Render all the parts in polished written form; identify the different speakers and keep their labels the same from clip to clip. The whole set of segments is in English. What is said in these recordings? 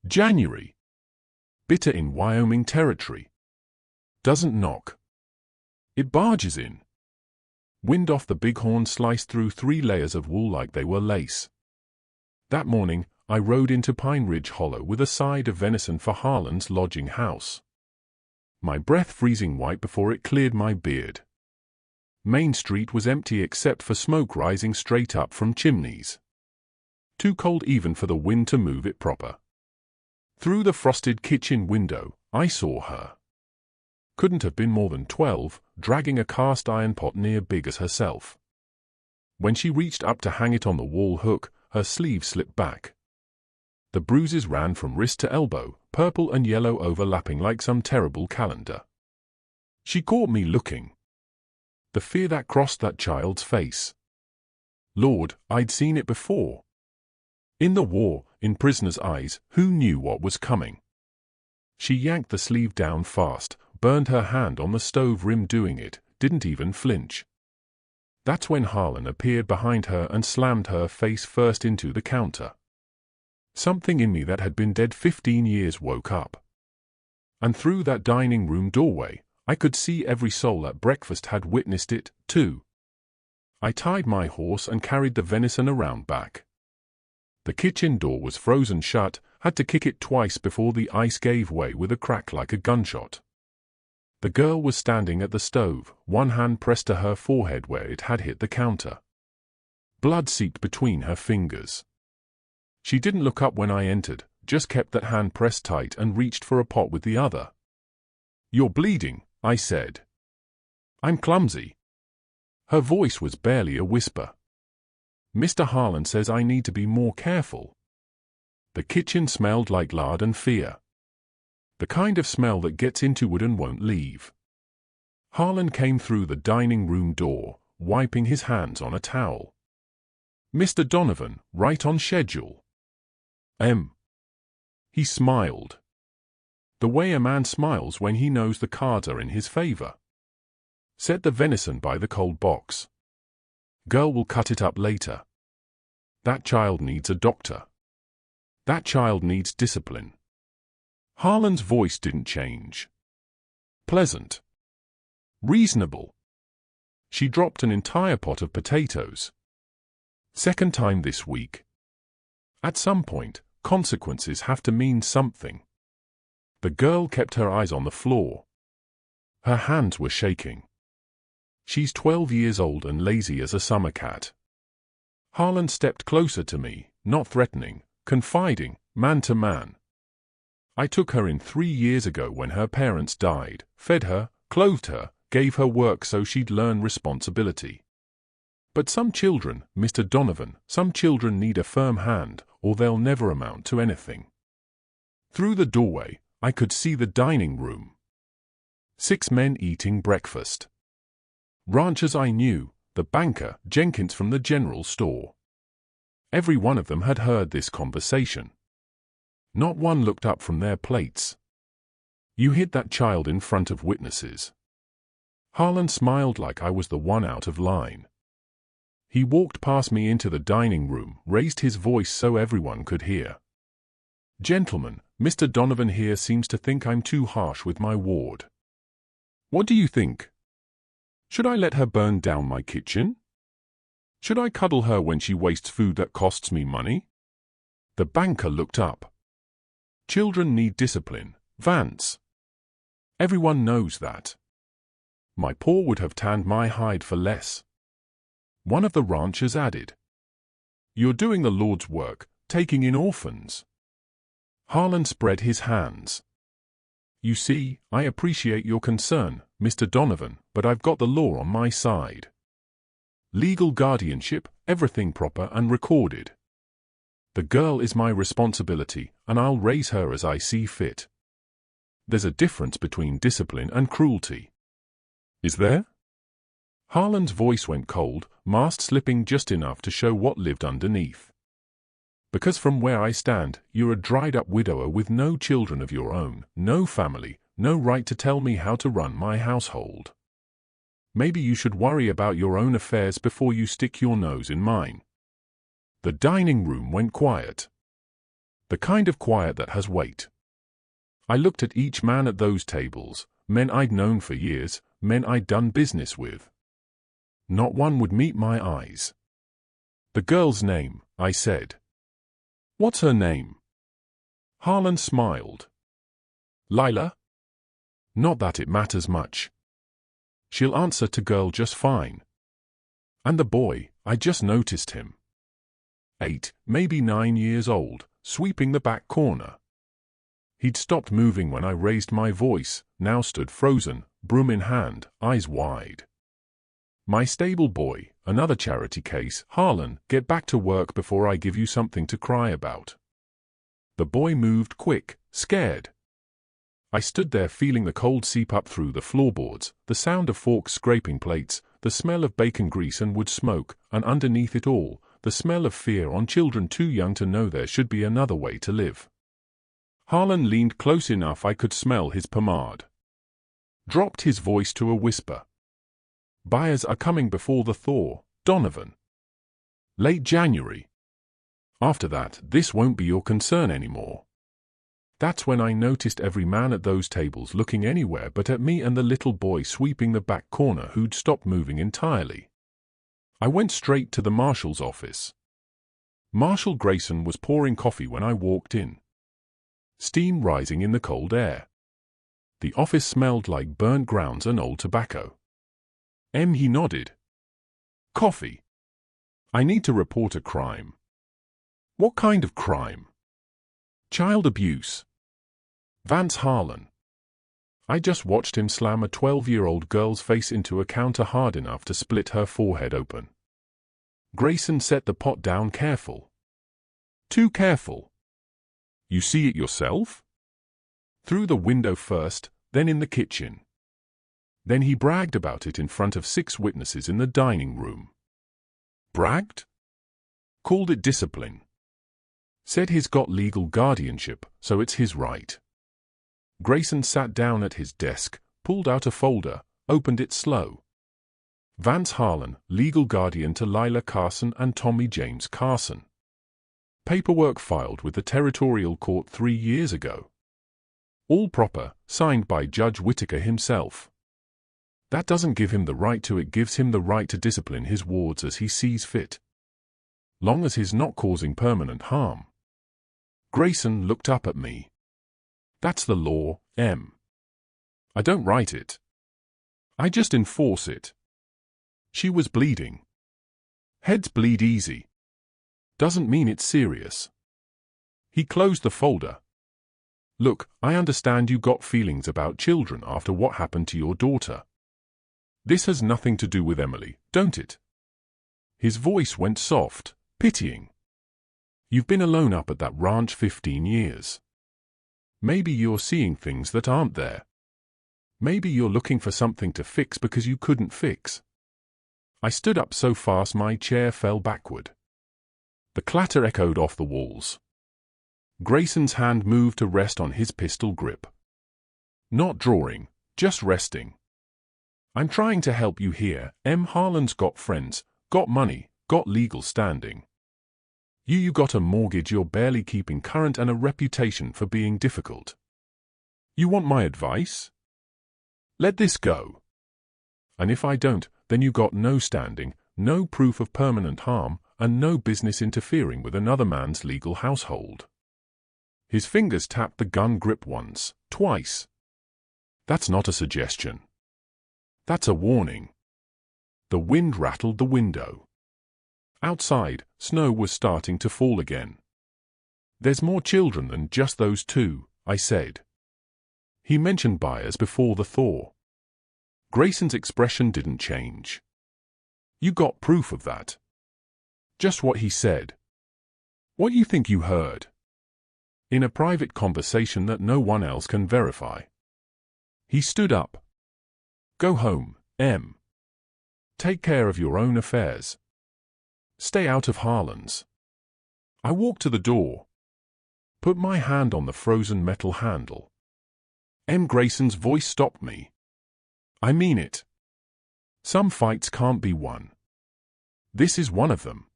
Speaker 1: January. Bitter in Wyoming territory. Doesn't knock. It barges in. Wind off the bighorn sliced through 3 layers of wool like they were lace. That morning, I rode into Pine Ridge Hollow with a side of venison for Harlan's lodging house. My breath freezing white before it cleared my beard. Main Street was empty except for smoke rising straight up from chimneys. Too cold even for the wind to move it proper. Through the frosted kitchen window, I saw her. Couldn't have been more than 12, dragging a cast iron pot near big as herself. When she reached up to hang it on the wall hook, her sleeve slipped back. The bruises ran from wrist to elbow, purple and yellow overlapping like some terrible calendar. She caught me looking. The fear that crossed that child's face. Lord, I'd seen it before. In the war, in prisoners' eyes, who knew what was coming? She yanked the sleeve down fast, burned her hand on the stove rim doing it, didn't even flinch. That's when Harlan appeared behind her and slammed her face first into the counter. Something in me that had been dead 15 years woke up. And through that dining room doorway, I could see every soul at breakfast had witnessed it, too. I tied my horse and carried the venison around back. The kitchen door was frozen shut, had to kick it twice before the ice gave way with a crack like a gunshot. The girl was standing at the stove, one hand pressed to her forehead where it had hit the counter. Blood seeped between her fingers. She didn't look up when I entered, just kept that hand pressed tight and reached for a pot with the other. "You're bleeding," I said. "I'm clumsy." Her voice was barely a whisper. "Mr. Harlan says I need to be more careful." The kitchen smelled like lard and fear. The kind of smell that gets into wood and won't leave. Harlan came through the dining room door, wiping his hands on a towel. "Mr. Donovan, right on schedule." He smiled. The way a man smiles when he knows the cards are in his favor. "Set the venison by the cold box. Girl will cut it up later. That child needs a doctor. That child needs discipline." Harlan's voice didn't change. Pleasant. Reasonable. She dropped an entire pot of potatoes. Second time this week. At some point, consequences have to mean something. The girl kept her eyes on the floor. Her hands were shaking. She's 12 years old and lazy as a summer cat. Harlan stepped closer to me, not threatening, confiding, man to man. I took her in 3 years ago when her parents died, fed her, clothed her, gave her work so she'd learn responsibility. But some children, Mr. Donovan, some children need a firm hand, or they'll never amount to anything. Through the doorway, I could see the dining room. 6 men eating breakfast. Ranchers I knew, the banker, Jenkins from the general store. Every one of them had heard this conversation. Not one looked up from their plates. "You hit that child in front of witnesses." Harlan smiled like I was the one out of line. He walked past me into the dining room, raised his voice so everyone could hear. "Gentlemen, Mr. Donovan here seems to think I'm too harsh with my ward. What do you think? Should I let her burn down my kitchen? Should I cuddle her when she wastes food that costs me money?" The banker looked up. "Children need discipline, Vance. Everyone knows that. My paw would have tanned my hide for less." One of the ranchers added, "You're doing the Lord's work, taking in orphans." Harlan spread his hands. "You see, I appreciate your concern, Mr. Donovan, but I've got the law on my side. Legal guardianship, everything proper and recorded. The girl is my responsibility, and I'll raise her as I see fit. There's a difference between discipline and cruelty." "Is there?" Harlan's voice went cold, mask slipping just enough to show what lived underneath. "Because from where I stand, you're a dried-up widower with no children of your own, no family, no right to tell me how to run my household. Maybe you should worry about your own affairs before you stick your nose in mine." The dining room went quiet. The kind of quiet that has weight. I looked at each man at those tables, men I'd known for years, men I'd done business with. Not one would meet my eyes. The girl's name, I said. What's her name? Harlan smiled. Lila? Not that it matters much. She'll answer to girl just fine. And the boy, I just noticed him. 8, maybe 9 years old, sweeping the back corner. He'd stopped moving when I raised my voice, now stood frozen, broom in hand, eyes wide. My stable boy, another charity case. Harlan, get back to work before I give you something to cry about. The boy moved quick, scared. I stood there feeling the cold seep up through the floorboards, the sound of forks scraping plates, the smell of bacon grease and wood smoke, and underneath it all, the smell of fear on children too young to know there should be another way to live. Harlan leaned close enough I could smell his pomade. Dropped his voice to a whisper. Buyers are coming before the thaw, Donovan. Late January. After that, this won't be your concern anymore. That's when I noticed every man at those tables looking anywhere but at me and the little boy sweeping the back corner who'd stopped moving entirely. I went straight to the marshal's office. Marshal Grayson was pouring coffee when I walked in. Steam rising in the cold air. The office smelled like burnt grounds and old tobacco. He nodded. Coffee. I need to report a crime. What kind of crime? Child abuse. Vance Harlan. I just watched him slam a 12-year-old girl's face into a counter hard enough to split her forehead open. Grayson set the pot down careful. Too careful. You see it yourself? Through the window first, then in the kitchen. Then he bragged about it in front of 6 witnesses in the dining room. Bragged? Called it discipline. Said he's got legal guardianship, so it's his right. Grayson sat down at his desk, pulled out a folder, opened it slow. Vance Harlan, legal guardian to Lila Carson and Tommy James Carson. Paperwork filed with the Territorial Court 3 years ago. All proper, signed by Judge Whitaker himself. That doesn't give him the right to, it gives him the right to discipline his wards as he sees fit. Long as he's not causing permanent harm. Grayson looked up at me. That's the law, M. I don't write it. I just enforce it. She was bleeding. Heads bleed easy. Doesn't mean it's serious. He closed the folder. Look, I understand you got feelings about children after what happened to your daughter. This has nothing to do with Emily, don't it? His voice went soft, pitying. You've been alone up at that ranch 15 years. Maybe you're seeing things that aren't there. Maybe you're looking for something to fix because you couldn't fix. I stood up so fast my chair fell backward. The clatter echoed off the walls. Grayson's hand moved to rest on his pistol grip. Not drawing, just resting. I'm trying to help you here. Harlan's got friends, got money, got legal standing. You got a mortgage you're barely keeping current and a reputation for being difficult. You want my advice? Let this go. And if I don't, then you got no standing, no proof of permanent harm, and no business interfering with another man's legal household. His fingers tapped the gun grip once, twice. That's not a suggestion. That's a warning. The wind rattled the window. Outside, snow was starting to fall again. There's more children than just those 2, I said. He mentioned buyers before the thaw. Grayson's expression didn't change. You got proof of that. Just what he said. What you think you heard? In a private conversation that no one else can verify. He stood up. Go home, M. Take care of your own affairs. Stay out of Harlan's. I walked to the door. Put my hand on the frozen metal handle. Grayson's voice stopped me. I mean it. Some fights can't be won. This is one of them.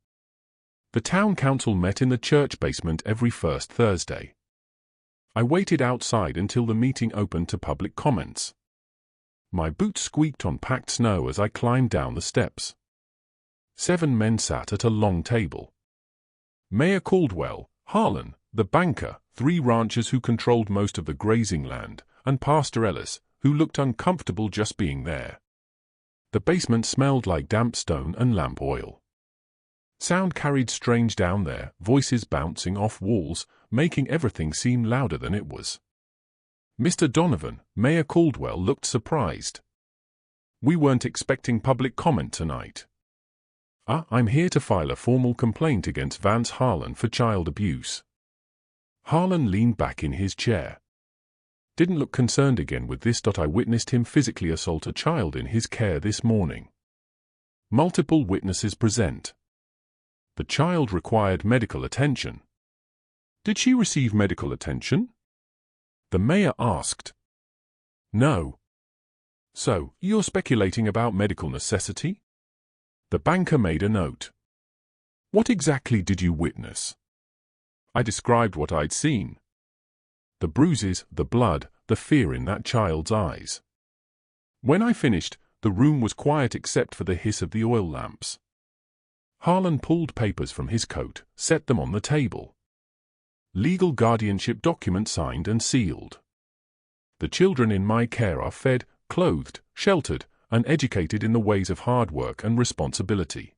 Speaker 1: The town council met in the church basement every first Thursday. I waited outside until the meeting opened to public comments. My boots squeaked on packed snow as I climbed down the steps. 7 men sat at a long table. Mayor Caldwell, Harlan, the banker, 3 ranchers who controlled most of the grazing land, and Pastor Ellis, who looked uncomfortable just being there. The basement smelled like damp stone and lamp oil. Sound carried strange down there, voices bouncing off walls, making everything seem louder than it was. Mr. Donovan, Mayor Caldwell, looked surprised. We weren't expecting public comment tonight. I'm here to file a formal complaint against Vance Harlan for child abuse. Harlan leaned back in his chair. Didn't look concerned again with this. I witnessed him physically assault a child in his care this morning. Multiple witnesses present. The child required medical attention. Did she receive medical attention? The mayor asked. No. So, you're speculating about medical necessity? The banker made a note. What exactly did you witness? I described what I'd seen. The bruises, the blood, the fear in that child's eyes. When I finished, the room was quiet except for the hiss of the oil lamps. Harlan pulled papers from his coat, set them on the table. Legal guardianship document signed and sealed. The children in my care are fed, clothed, sheltered, and educated in the ways of hard work and responsibility.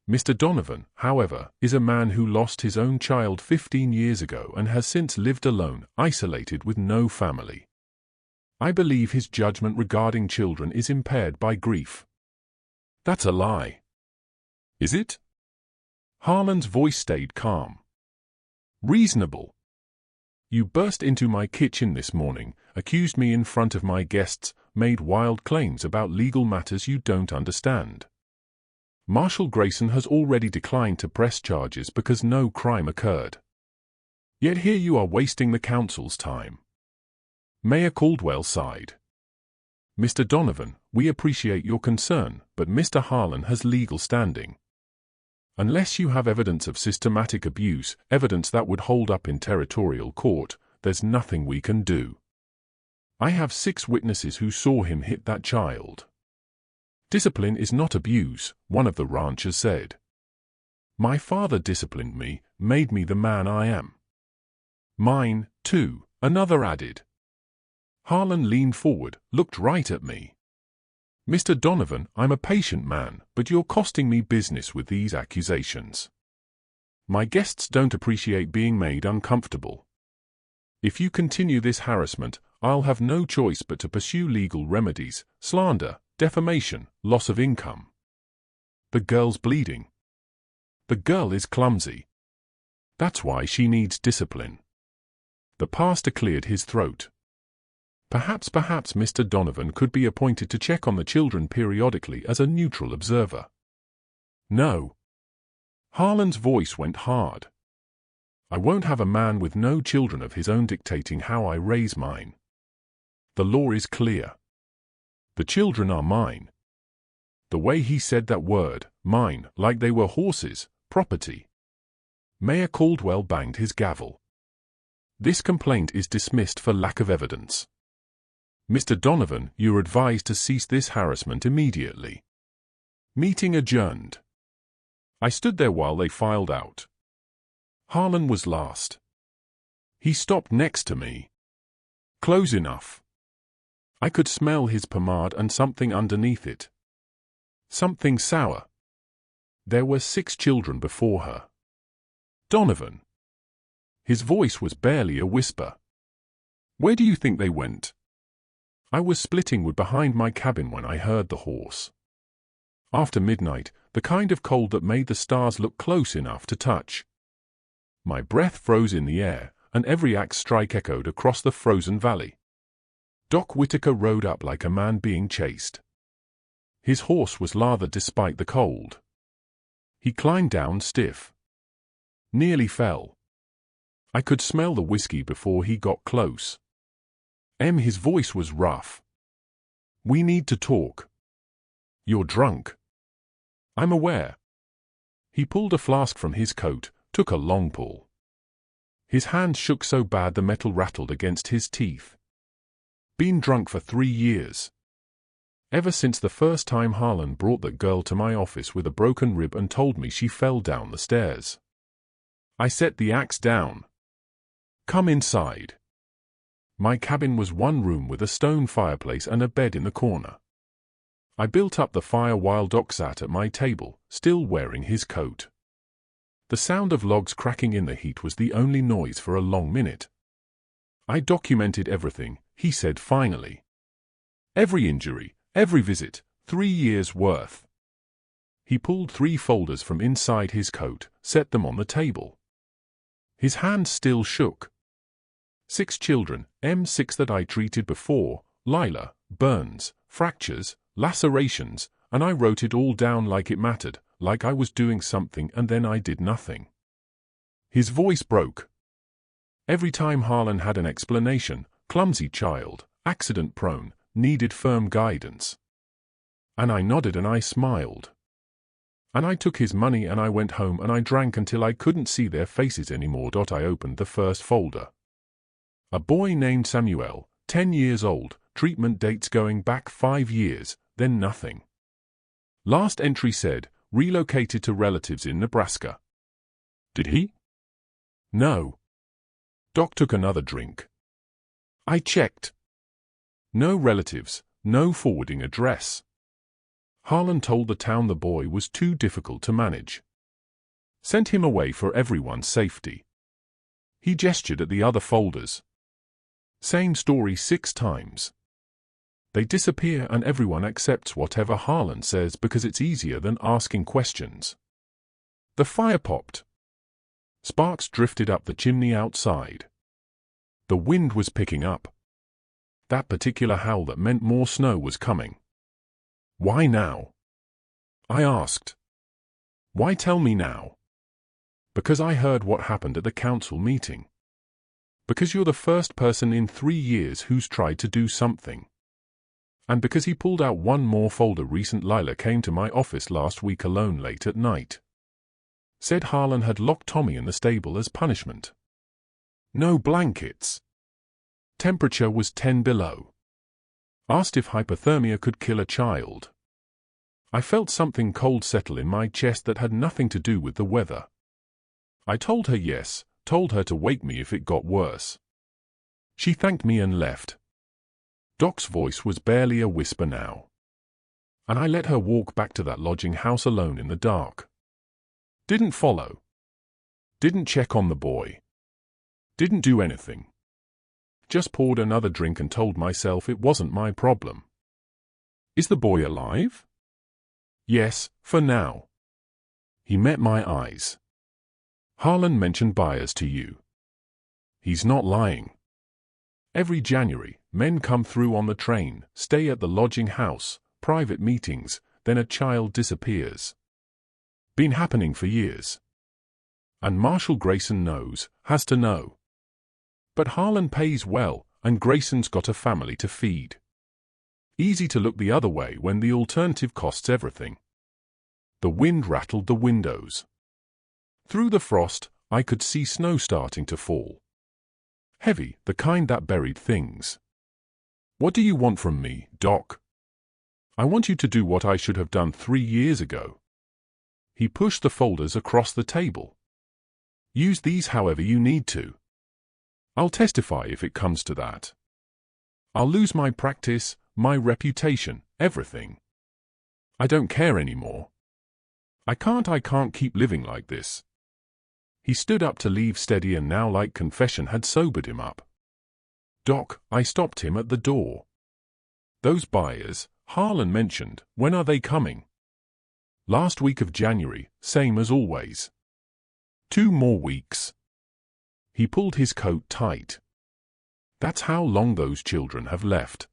Speaker 1: Mr. Donovan, however, is a man who lost his own child 15 years ago and has since lived alone, isolated with no family. I believe his judgment regarding children is impaired by grief. That's a lie. Is it? Harlan's voice stayed calm. Reasonable. You burst into my kitchen this morning, accused me in front of my guests, made wild claims about legal matters you don't understand. Marshal Grayson has already declined to press charges because no crime occurred. Yet here you are wasting the council's time. Mayor Caldwell sighed. Mr. Donovan, we appreciate your concern, but Mr. Harlan has legal standing. Unless you have evidence of systematic abuse, evidence that would hold up in territorial court, there's nothing we can do. I have 6 witnesses who saw him hit that child. Discipline is not abuse, one of the ranchers said. My father disciplined me, made me the man I am. Mine, too, another added. Harlan leaned forward, looked right at me. Mr. Donovan, I'm a patient man, but you're costing me business with these accusations. My guests don't appreciate being made uncomfortable. If you continue this harassment, I'll have no choice but to pursue legal remedies, slander, defamation, loss of income. The girl's bleeding. The girl is clumsy. That's why she needs discipline. The pastor cleared his throat. Perhaps Mr. Donovan could be appointed to check on the children periodically as a neutral observer. No. Harlan's voice went hard. I won't have a man with no children of his own dictating how I raise mine. The law is clear. The children are mine. The way he said that word, mine, like they were horses, property. Mayor Caldwell banged his gavel. This complaint is dismissed for lack of evidence. Mr. Donovan, you're advised to cease this harassment immediately. Meeting adjourned. I stood there while they filed out. Harlan was last. He stopped next to me. Close enough. I could smell his pomade and something underneath it. Something sour. There were 6 children before her. Donovan. His voice was barely a whisper. Where do you think they went? I was splitting wood behind my cabin when I heard the horse. After midnight, the kind of cold that made the stars look close enough to touch. My breath froze in the air, and every axe strike echoed across the frozen valley. Doc Whitaker rode up like a man being chased. His horse was lathered despite the cold. He climbed down stiff. Nearly fell. I could smell the whiskey before he got close. His voice was rough. We need to talk. You're drunk. I'm aware. He pulled a flask from his coat, took a long pull. His hand shook so bad the metal rattled against his teeth. Been drunk for 3 years. Ever since the first time Harlan brought that girl to my office with a broken rib and told me she fell down the stairs. I set the axe down. Come inside. My cabin was one room with a stone fireplace and a bed in the corner. I built up the fire while Doc sat at my table, still wearing his coat. The sound of logs cracking in the heat was the only noise for a long minute. I documented everything, he said finally. Every injury, every visit, 3 years' worth. He pulled 3 folders from inside his coat, set them on the table. His hand still shook. 6 children, M6 that I treated before, Lila, burns, fractures, lacerations, and I wrote it all down like it mattered, like I was doing something and then I did nothing. His voice broke. Every time Harlan had an explanation, clumsy child, accident-prone, needed firm guidance. And I nodded and I smiled. And I took his money and I went home and I drank until I couldn't see their faces anymore. I opened the first folder. A boy named Samuel, 10 years old, treatment dates going back 5 years, then nothing. Last entry said, relocated to relatives in Nebraska. Did he? No. Doc took another drink. I checked. No relatives, no forwarding address. Harlan told the town the boy was too difficult to manage. Sent him away for everyone's safety. He gestured at the other folders. Same story 6 times. They disappear and everyone accepts whatever Harlan says because it's easier than asking questions. The fire popped. Sparks drifted up the chimney outside. The wind was picking up. That particular howl that meant more snow was coming. Why now? I asked. Why tell me now? Because I heard what happened at the council meeting. Because you're the first person in 3 years who's tried to do something. And because he pulled out one more folder. Recent Lila came to my office last week alone late at night. Said Harlan had locked Tommy in the stable as punishment. No blankets. Temperature was 10 below. Asked if hypothermia could kill a child. I felt something cold settle in my chest that had nothing to do with the weather. I told her yes, told her to wake me if it got worse. She thanked me and left. Doc's voice was barely a whisper now. And I let her walk back to that lodging house alone in the dark. Didn't follow. Didn't check on the boy. Didn't do anything. Just poured another drink and told myself it wasn't my problem. Is the boy alive? Yes, for now. He met my eyes. Harlan mentioned buyers to you. He's not lying. Every January, men come through on the train, stay at the lodging house, private meetings, then a child disappears. Been happening for years. And Marshall Grayson knows, has to know. But Harlan pays well, and Grayson's got a family to feed. Easy to look the other way when the alternative costs everything. The wind rattled the windows. Through the frost, I could see snow starting to fall. Heavy, the kind that buried things. What do you want from me, Doc? I want you to do what I should have done 3 years ago. He pushed the folders across the table. Use these however you need to. I'll testify if it comes to that. I'll lose my practice, my reputation, everything. I don't care anymore. I can't keep living like this. He stood up to leave steady and now like confession had sobered him up. Doc, I stopped him at the door. Those buyers, Harlan mentioned, when are they coming? Last week of January, same as always. 2 more weeks. He pulled his coat tight. That's how long those children have left.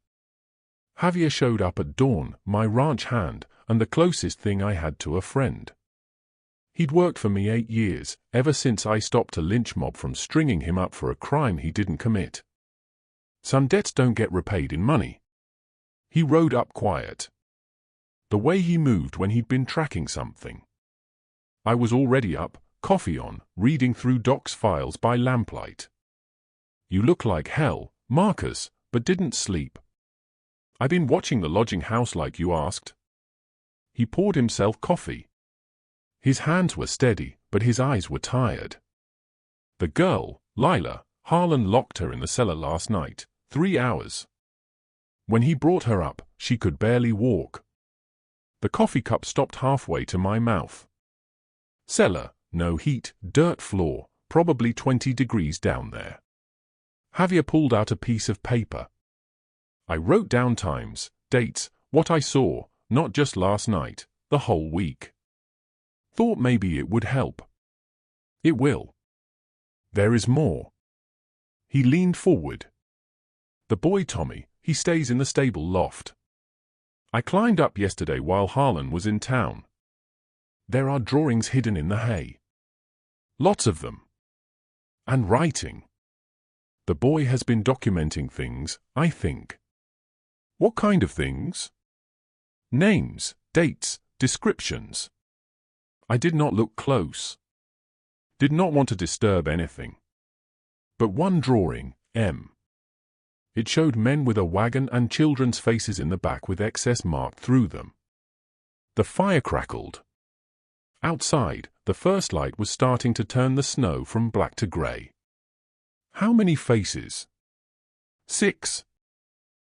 Speaker 1: Javier showed up at dawn, my ranch hand, and the closest thing I had to a friend. He'd worked for me 8 years, ever since I stopped a lynch mob from stringing him up for a crime he didn't commit. Some debts don't get repaid in money. He rode up quiet. The way he moved when he'd been tracking something. I was already up, coffee on, reading through Doc's files by lamplight. You look like hell, Marcus, but didn't sleep. I've been watching the lodging house like you asked. He poured himself coffee. His hands were steady, but his eyes were tired. The girl, Lila, Harlan locked her in the cellar last night, 3 hours. When he brought her up, she could barely walk. The coffee cup stopped halfway to my mouth. Cellar, no heat, dirt floor, probably 20 degrees down there. Javier pulled out a piece of paper. I wrote down times, dates, what I saw, not just last night, the whole week. Thought maybe it would help. It will. There is more. He leaned forward. The boy Tommy, he stays in the stable loft. I climbed up yesterday while Harlan was in town. There are drawings hidden in the hay. Lots of them. And writing. The boy has been documenting things, I think. What kind of things? Names, dates, descriptions. I did not look close. Did not want to disturb anything. But one drawing, M. It showed men with a wagon and children's faces in the back with excess marked through them. The fire crackled. Outside, the first light was starting to turn the snow from black to grey. How many faces? 6.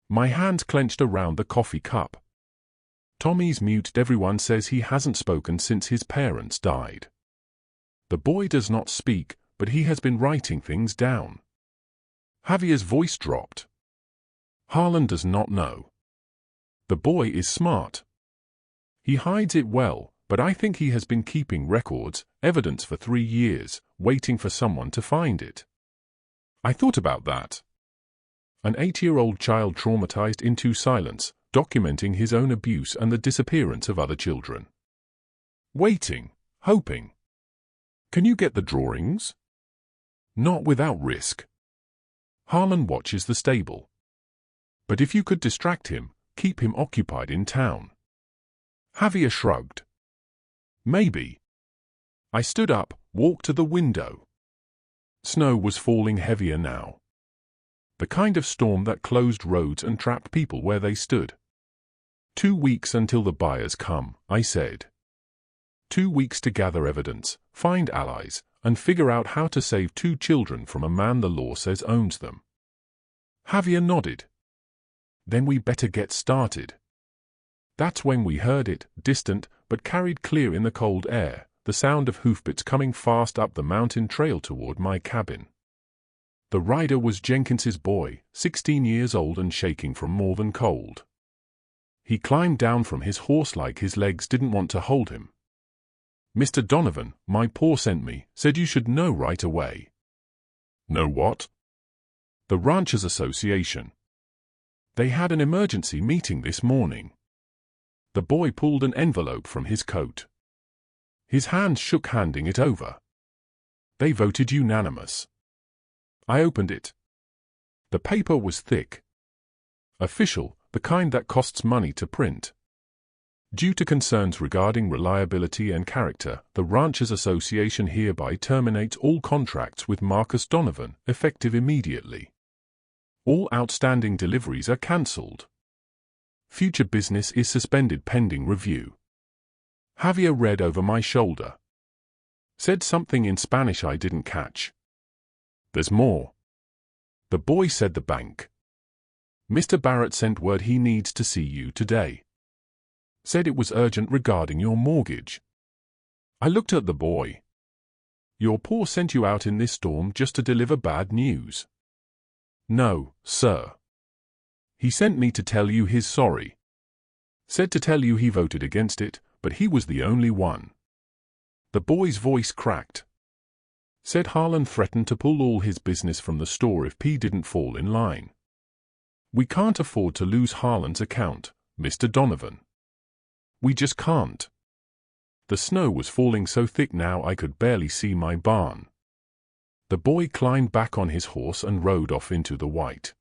Speaker 1: My hands clenched around the coffee cup. Tommy's mute. Everyone says he hasn't spoken since his parents died. The boy does not speak, but he has been writing things down. Javier's voice dropped. Harlan does not know. The boy is smart. He hides it well, but I think he has been keeping records, evidence for 3 years, waiting for someone to find it. I thought about that. An 8-year-old child traumatized into silence, documenting his own abuse and the disappearance of other children. Waiting, hoping. Can you get the drawings? Not without risk. Harlan watches the stable. But if you could distract him, keep him occupied in town. Javier shrugged. Maybe. I stood up, walked to the window. Snow was falling heavier now. The kind of storm that closed roads and trapped people where they stood. 2 weeks until the buyers come, I said. 2 weeks to gather evidence, find allies, and figure out how to save 2 children from a man the law says owns them. Javier nodded. Then we better get started. That's when we heard it, distant, but carried clear in the cold air, the sound of hoofbeats coming fast up the mountain trail toward my cabin. The rider was Jenkins's boy, 16 years old and shaking from more than cold. He climbed down from his horse like his legs didn't want to hold him. Mr. Donovan, my paw sent me, said you should know right away. Know what? The Ranchers Association. They had an emergency meeting this morning. The boy pulled an envelope from his coat. His hands shook handing it over. They voted unanimous. I opened it. The paper was thick. Official, the kind that costs money to print. Due to concerns regarding reliability and character, the Ranchers Association hereby terminates all contracts with Marcus Donovan, effective immediately. All outstanding deliveries are cancelled. Future business is suspended pending review. Javier read over my shoulder. Said something in Spanish I didn't catch. There's more. The boy said the bank. Mr. Barrett sent word he needs to see you today. Said it was urgent regarding your mortgage. I looked at the boy. Your paw sent you out in this storm just to deliver bad news. No, sir. He sent me to tell you he's sorry. Said to tell you he voted against it, but he was the only one. The boy's voice cracked. Said Harlan threatened to pull all his business from the store if P didn't fall in line. We can't afford to lose Harlan's account, Mr. Donovan. We just can't. The snow was falling so thick now I could barely see my barn. The boy climbed back on his horse and rode off into the white.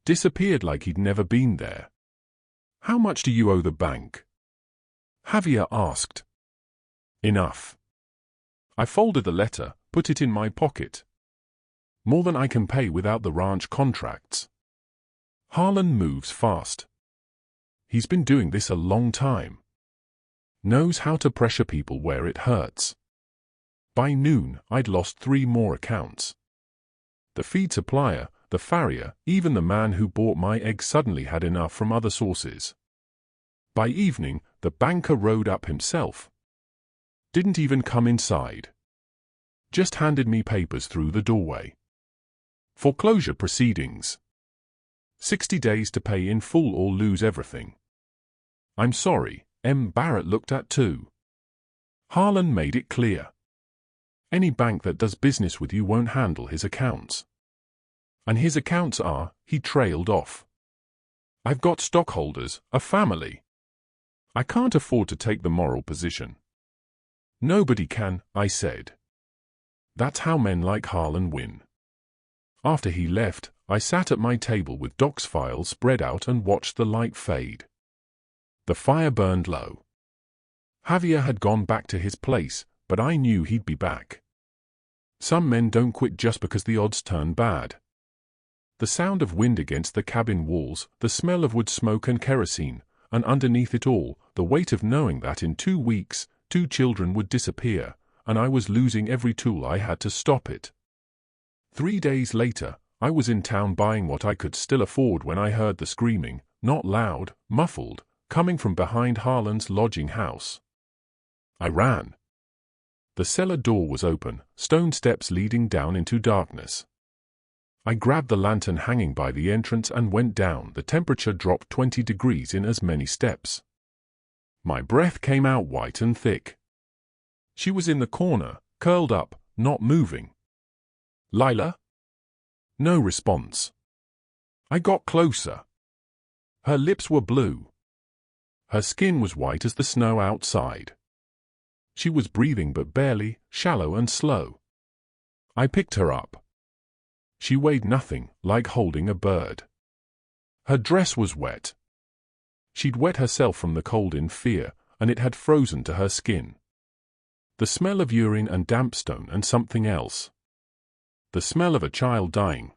Speaker 1: Disappeared like he'd never been there. How much do you owe the bank? Javier asked. Enough. I folded the letter, put it in my pocket. More than I can pay without the ranch contracts. Harlan moves fast. He's been doing this a long time. Knows how to pressure people where it hurts. By noon, I'd lost 3 more accounts. The feed supplier, the farrier, even the man who bought my eggs suddenly had enough from other sources. By evening, the banker rode up himself. Didn't even come inside. Just handed me papers through the doorway. Foreclosure proceedings. 60 days to pay in full or lose everything. I'm sorry, M. Barrett looked at too. Harlan made it clear. Any bank that does business with you won't handle his accounts. And his accounts are, he trailed off. I've got stockholders, a family. I can't afford to take the moral position. Nobody can, I said. That's how men like Harlan win. After he left, I sat at my table with Doc's files spread out and watched the light fade. The fire burned low. Javier had gone back to his place, but I knew he'd be back. Some men don't quit just because the odds turn bad. The sound of wind against the cabin walls, the smell of wood smoke and kerosene, and underneath it all, the weight of knowing that in 2 weeks, 2 children would disappear, and I was losing every tool I had to stop it. 3 days later, I was in town buying what I could still afford when I heard the screaming, not loud, muffled, coming from behind Harlan's lodging house. I ran. The cellar door was open, stone steps leading down into darkness. I grabbed the lantern hanging by the entrance and went down. The temperature dropped 20 degrees in as many steps. My breath came out white and thick. She was in the corner, curled up, not moving. Lila? No response. I got closer. Her lips were blue. Her skin was white as the snow outside. She was breathing but barely, shallow and slow. I picked her up. She weighed nothing, like holding a bird. Her dress was wet. She'd wet herself from the cold in fear, and it had frozen to her skin. The smell of urine and damp stone and something else. The smell of a child dying.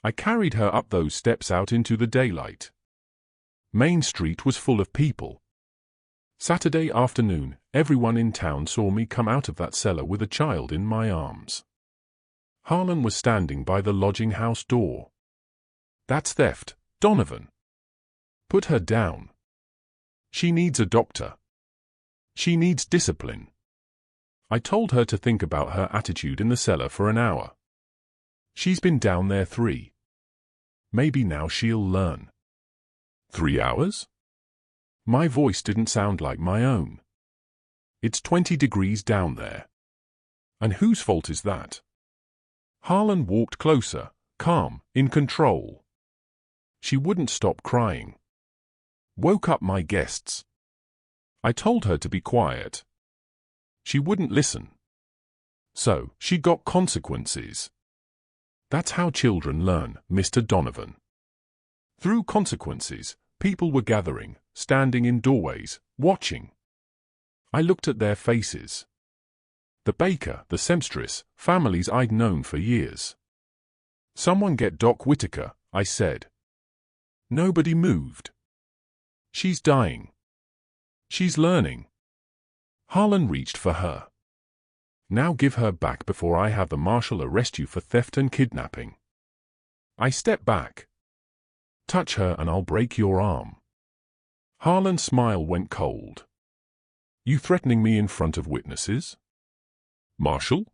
Speaker 1: I carried her up those steps out into the daylight. Main Street was full of people. Saturday afternoon, everyone in town saw me come out of that cellar with a child in my arms. Harlan was standing by the lodging house door. That's theft, Donovan. Put her down. She needs a doctor. She needs discipline. I told her to think about her attitude in the cellar for an hour. She's been down there 3. Maybe now she'll learn. 3 hours? My voice didn't sound like my own. It's 20 degrees down there. And whose fault is that? Harlan walked closer, calm, in control. She wouldn't stop crying. Woke up my guests. I told her to be quiet. She wouldn't listen. So, she got consequences. That's how children learn, Mr. Donovan. Through consequences, people were gathering, standing in doorways, watching. I looked at their faces. The baker, the seamstress, families I'd known for years. Someone get Doc Whitaker, I said. Nobody moved. She's dying. She's learning. Harlan reached for her. Now give her back before I have the marshal arrest you for theft and kidnapping. I stepped back. Touch her and I'll break your arm. Harlan's smile went cold. You threatening me in front of witnesses? Marshal?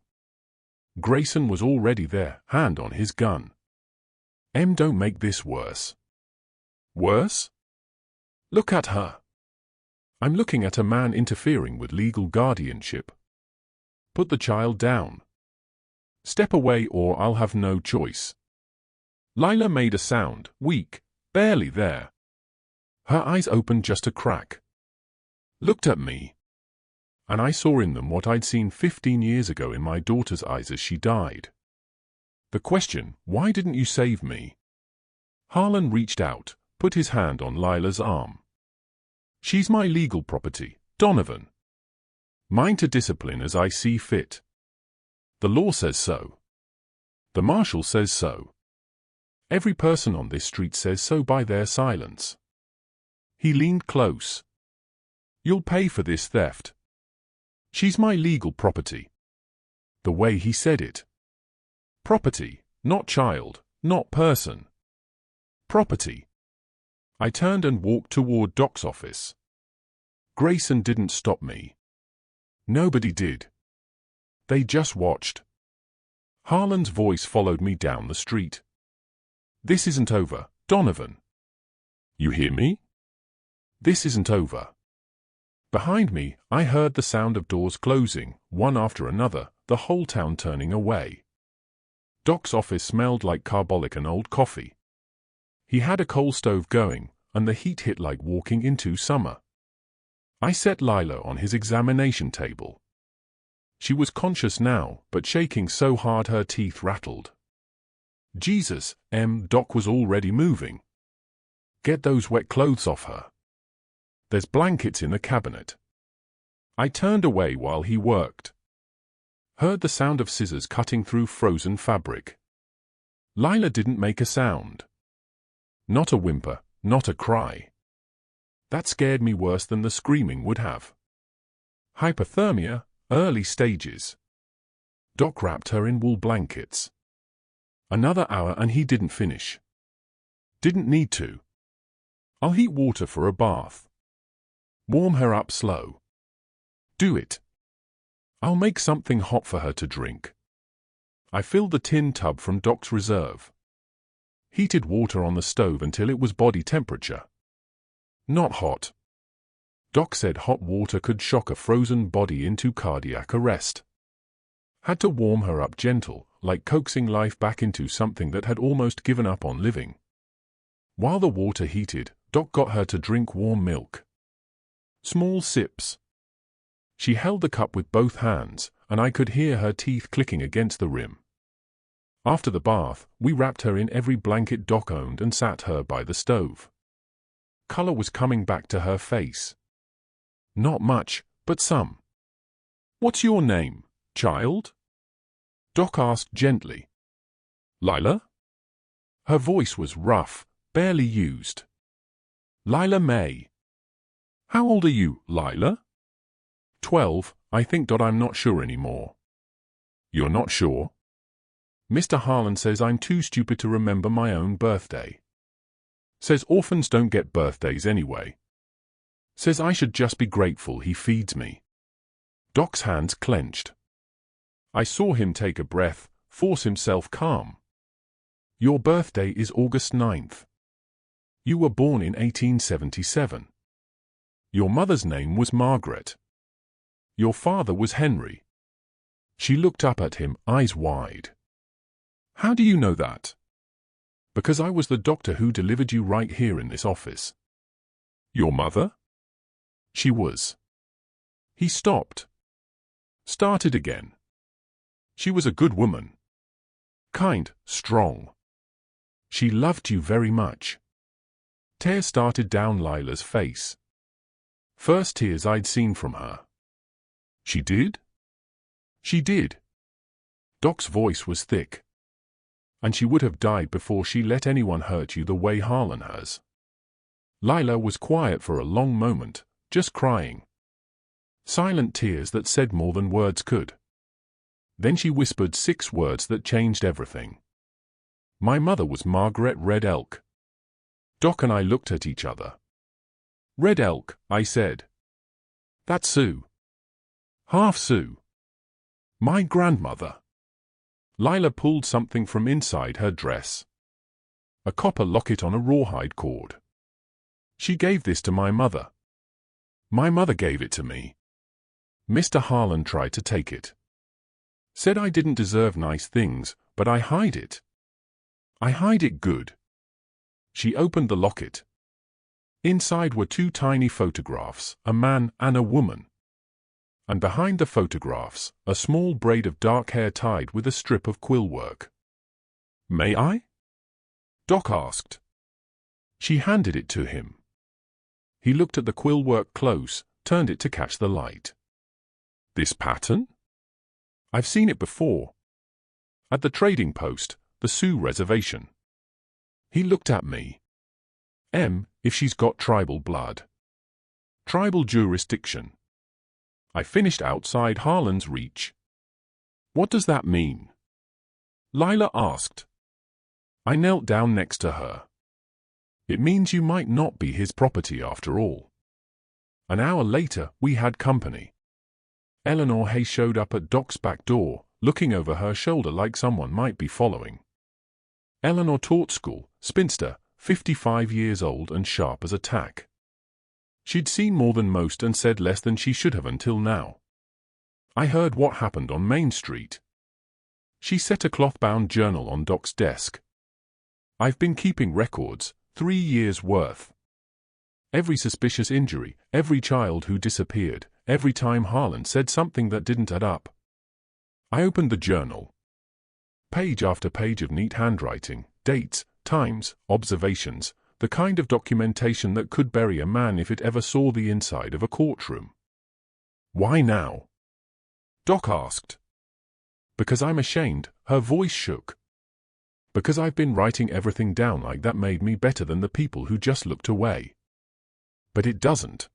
Speaker 1: Grayson was already there, hand on his gun. Don't make this worse. Worse? Look at her. I'm looking at a man interfering with legal guardianship. Put the child down. Step away or I'll have no choice. Lila made a sound, weak, barely there. Her eyes opened just a crack. Looked at me. And I saw in them what I'd seen 15 years ago in my daughter's eyes as she died. The question, why didn't you save me? Harlan reached out, put his hand on Lila's arm. She's my legal property, Donovan. Mine to discipline as I see fit. The law says so. The marshal says so. Every person on this street says so by their silence. He leaned close. You'll pay for this theft. She's my legal property. The way he said it. Property, not child, not person. Property. I turned and walked toward Doc's office. Grayson didn't stop me. Nobody did. They just watched. Harlan's voice followed me down the street. This isn't over, Donovan. You hear me? This isn't over. Behind me, I heard the sound of doors closing, one after another, the whole town turning away. Doc's office smelled like carbolic and old coffee. He had a coal stove going, and the heat hit like walking into summer. I set Lila on his examination table. She was conscious now, but shaking so hard her teeth rattled. Jesus, Doc was already moving. Get those wet clothes off her. There's blankets in the cabinet. I turned away while he worked. Heard the sound of scissors cutting through frozen fabric. Lila didn't make a sound. Not a whimper, not a cry. That scared me worse than the screaming would have. Hypothermia, early stages. Doc wrapped her in wool blankets. Another hour and he didn't finish. Didn't need to. I'll heat water for a bath. Warm her up slow. Do it. I'll make something hot for her to drink. I filled the tin tub from Doc's reserve. Heated water on the stove until it was body temperature. Not hot. Doc said hot water could shock a frozen body into cardiac arrest. Had to warm her up gentle, like coaxing life back into something that had almost given up on living. While the water heated, Doc got her to drink warm milk. Small sips. She held the cup with both hands, and I could hear her teeth clicking against the rim. After the bath, we wrapped her in every blanket Doc owned and sat her by the stove. Color was coming back to her face. Not much, but some. What's your name, child? Doc asked gently. Lila? Her voice was rough, barely used. Lila May. How old are you, Lila? 12, I think. I'm not sure anymore. You're not sure? Mr. Harlan says I'm too stupid to remember my own birthday. Says orphans don't get birthdays anyway. Says I should just be grateful he feeds me. Doc's hands clenched. I saw him take a breath, force himself calm. Your birthday is August 9th. You were born in 1877. Your mother's name was Margaret. Your father was Henry. She looked up at him, eyes wide. How do you know that? Because I was the doctor who delivered you right here in this office. Your mother? She was. He stopped. Started again. She was a good woman. Kind, strong. She loved you very much. Tears started down Lila's face. First tears I'd seen from her. She did? She did. Doc's voice was thick. And she would have died before she let anyone hurt you the way Harlan has. Lila was quiet for a long moment, just crying. Silent tears that said more than words could. Then she whispered 6 words that changed everything. My mother was Margaret Red Elk. Doc and I looked at each other. Red Elk, I said. That's Sioux. Half Sioux. My grandmother. Lila pulled something from inside her dress. A copper locket on a rawhide cord. She gave this to my mother. My mother gave it to me. Mr. Harlan tried to take it. Said I didn't deserve nice things, but I hide it. I hide it good. She opened the locket. Inside were 2 tiny photographs, a man and a woman. And behind the photographs, a small braid of dark hair tied with a strip of quill work. May I? Doc asked. She handed it to him. He looked at the quill work close, turned it to catch the light. This pattern? I've seen it before. At the trading post, the Sioux reservation. He looked at me. If she's got tribal blood. Tribal jurisdiction. I finished outside Harlan's reach. What does that mean? Lila asked. I knelt down next to her. It means you might not be his property after all. An hour later, we had company. Eleanor Hay showed up at Doc's back door, looking over her shoulder like someone might be following. Eleanor taught school, spinster, 55 years old and sharp as a tack. She'd seen more than most and said less than she should have until now. I heard what happened on Main Street. She set a cloth-bound journal on Doc's desk. I've been keeping records, 3 years' worth. Every suspicious injury, every child who disappeared, every time Harlan said something that didn't add up. I opened the journal. Page after page of neat handwriting, dates, times, observations, the kind of documentation that could bury a man if it ever saw the inside of a courtroom. Why now? Doc asked. Because I'm ashamed, her voice shook. Because I've been writing everything down like that made me better than the people who just looked away. But it doesn't.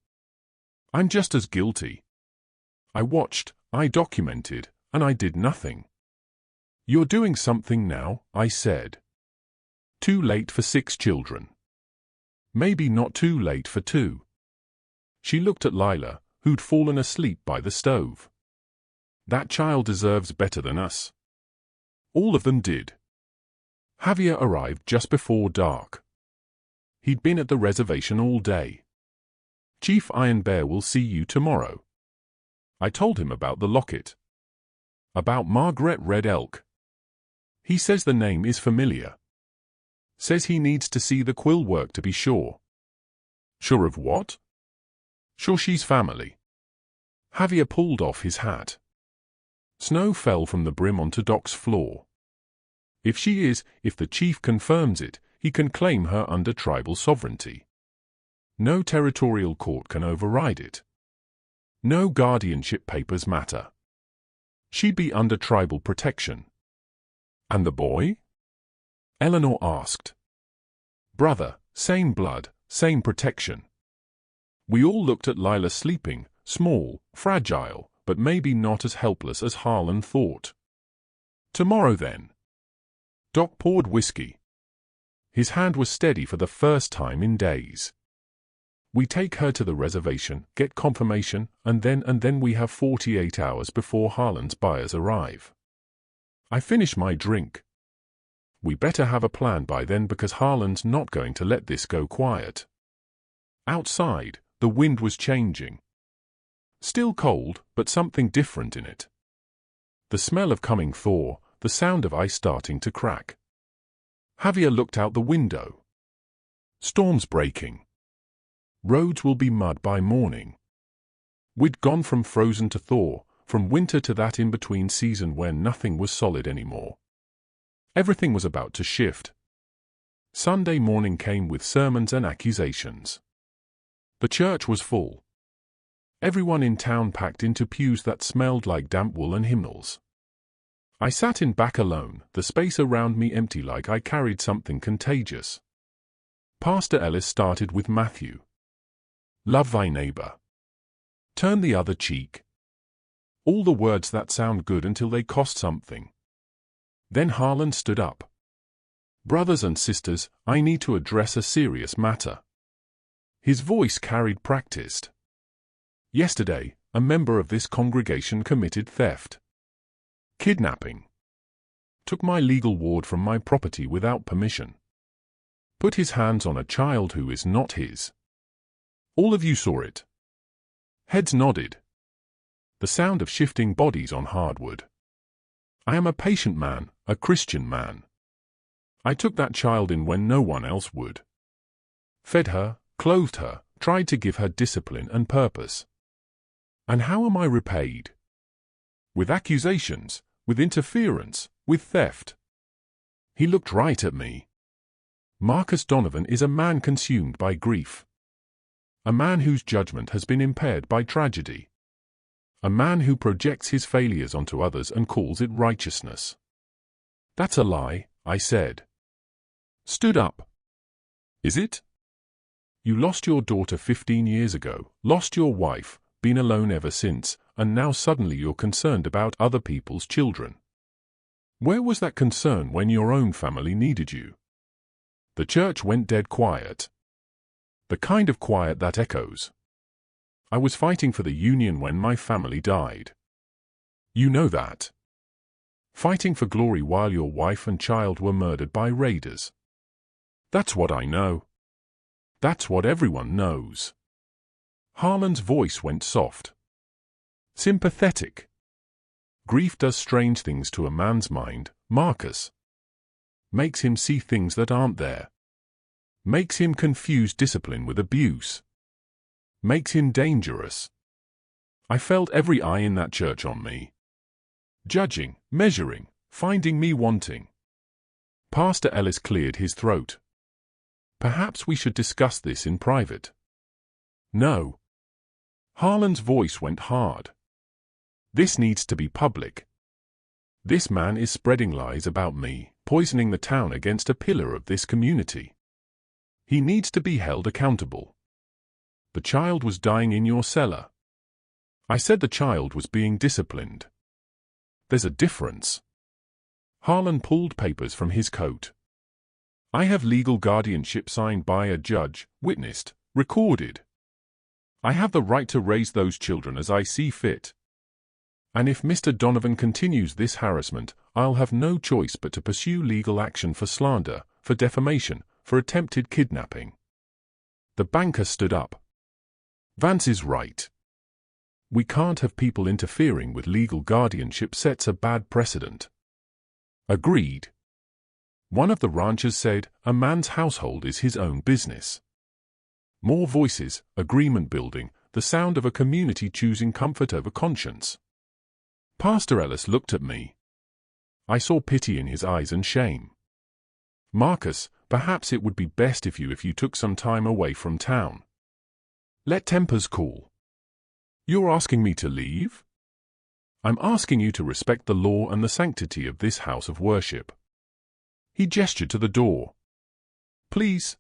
Speaker 1: I'm just as guilty. I watched, I documented, and I did nothing. You're doing something now, I said. Too late for 6 children. Maybe not too late for 2. She looked at Lila, who'd fallen asleep by the stove. That child deserves better than us. All of them did. Javier arrived just before dark. He'd been at the reservation all day. Chief Iron Bear will see you tomorrow. I told him about the locket. About Margaret Red Elk. He says the name is familiar. Says he needs to see the quill work to be sure. Sure of what? Sure she's family. Javier pulled off his hat. Snow fell from the brim onto Doc's floor. If she is, if the chief confirms it, he can claim her under tribal sovereignty. No territorial court can override it. No guardianship papers matter. She'd be under tribal protection. And the boy? Eleanor asked. Brother, same blood, same protection. We all looked at Lila sleeping, small, fragile, but maybe not as helpless as Harlan thought. Tomorrow then. Doc poured whiskey. His hand was steady for the first time in days. We take her to the reservation, get confirmation, and then we have 48 hours before Harlan's buyers arrive. I finish my drink. We better have a plan by then because Harlan's not going to let this go quiet. Outside, the wind was changing. Still cold, but something different in it. The smell of coming thaw, the sound of ice starting to crack. Javier looked out the window. Storm's breaking. Roads will be mud by morning. We'd gone from frozen to thaw, from winter to that in-between season where nothing was solid anymore. Everything was about to shift. Sunday morning came with sermons and accusations. The church was full. Everyone in town packed into pews that smelled like damp wool and hymnals. I sat in back alone, the space around me empty like I carried something contagious. Pastor Ellis started with Matthew. Love thy neighbor. Turn the other cheek. All the words that sound good until they cost something. Then Harlan stood up. Brothers and sisters, I need to address a serious matter. His voice carried practiced. Yesterday, a member of this congregation committed theft. Kidnapping. Took my legal ward from my property without permission. Put his hands on a child who is not his. All of you saw it. Heads nodded. The sound of shifting bodies on hardwood. I am a patient man, a Christian man. I took that child in when no one else would. Fed her, clothed her, tried to give her discipline and purpose. And how am I repaid? With accusations, with interference, with theft. He looked right at me. Marcus Donovan is a man consumed by grief. A man whose judgment has been impaired by tragedy. A man who projects his failures onto others and calls it righteousness. That's a lie, I said. Stood up. Is it? You lost your daughter 15 years ago, lost your wife, been alone ever since, and now suddenly you're concerned about other people's children. Where was that concern when your own family needed you? The church went dead quiet. The kind of quiet that echoes. I was fighting for the union when my family died. You know that. Fighting for glory while your wife and child were murdered by raiders. That's what I know. That's what everyone knows. Harlan's voice went soft. Sympathetic. Grief does strange things to a man's mind, Marcus. Makes him see things that aren't there. Makes him confuse discipline with abuse. Makes him dangerous. I felt every eye in that church on me. Judging, measuring, finding me wanting. Pastor Ellis cleared his throat. Perhaps we should discuss this in private. No. Harlan's voice went hard. This needs to be public. This man is spreading lies about me, poisoning the town against a pillar of this community. He needs to be held accountable. The child was dying in your cellar. I said the child was being disciplined. There's a difference. Harlan pulled papers from his coat. I have legal guardianship signed by a judge, witnessed, recorded. I have the right to raise those children as I see fit. And if Mr. Donovan continues this harassment, I'll have no choice but to pursue legal action for slander, for defamation, for attempted kidnapping. The banker stood up. Vance is right. We can't have people interfering with legal guardianship, sets a bad precedent. Agreed. One of the ranchers said, a man's household is his own business. More voices, agreement building, the sound of a community choosing comfort over conscience. Pastor Ellis looked at me. I saw pity in his eyes and shame. Marcus, perhaps it would be best if you took some time away from town. Let tempers cool. You're asking me to leave? I'm asking you to respect the law and the sanctity of this house of worship. He gestured to the door. Please.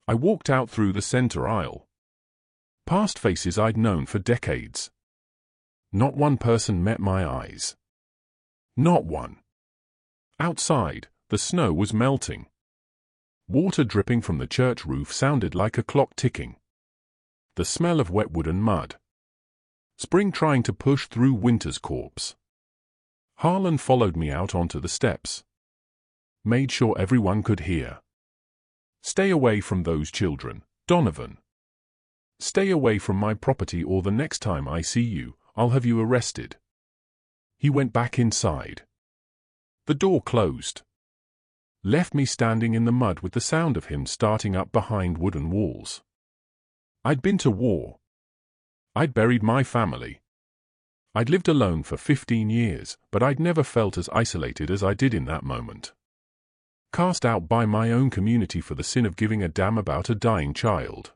Speaker 1: I walked out through the center aisle. Past faces I'd known for decades. Not one person met my eyes. Not one. Outside, the snow was melting. Water dripping from the church roof sounded like a clock ticking. The smell of wet wood and mud. Spring trying to push through winter's corpse. Harlan followed me out onto the steps. Made sure everyone could hear. Stay away from those children, Donovan. Stay away from my property, or the next time I see you, I'll have you arrested. He went back inside. The door closed. Left me standing in the mud with the sound of him starting up behind wooden walls. I'd been to war. I'd buried my family. I'd lived alone for 15 years, but I'd never felt as isolated as I did in that moment. Cast out by my own community for the sin of giving a damn about a dying child.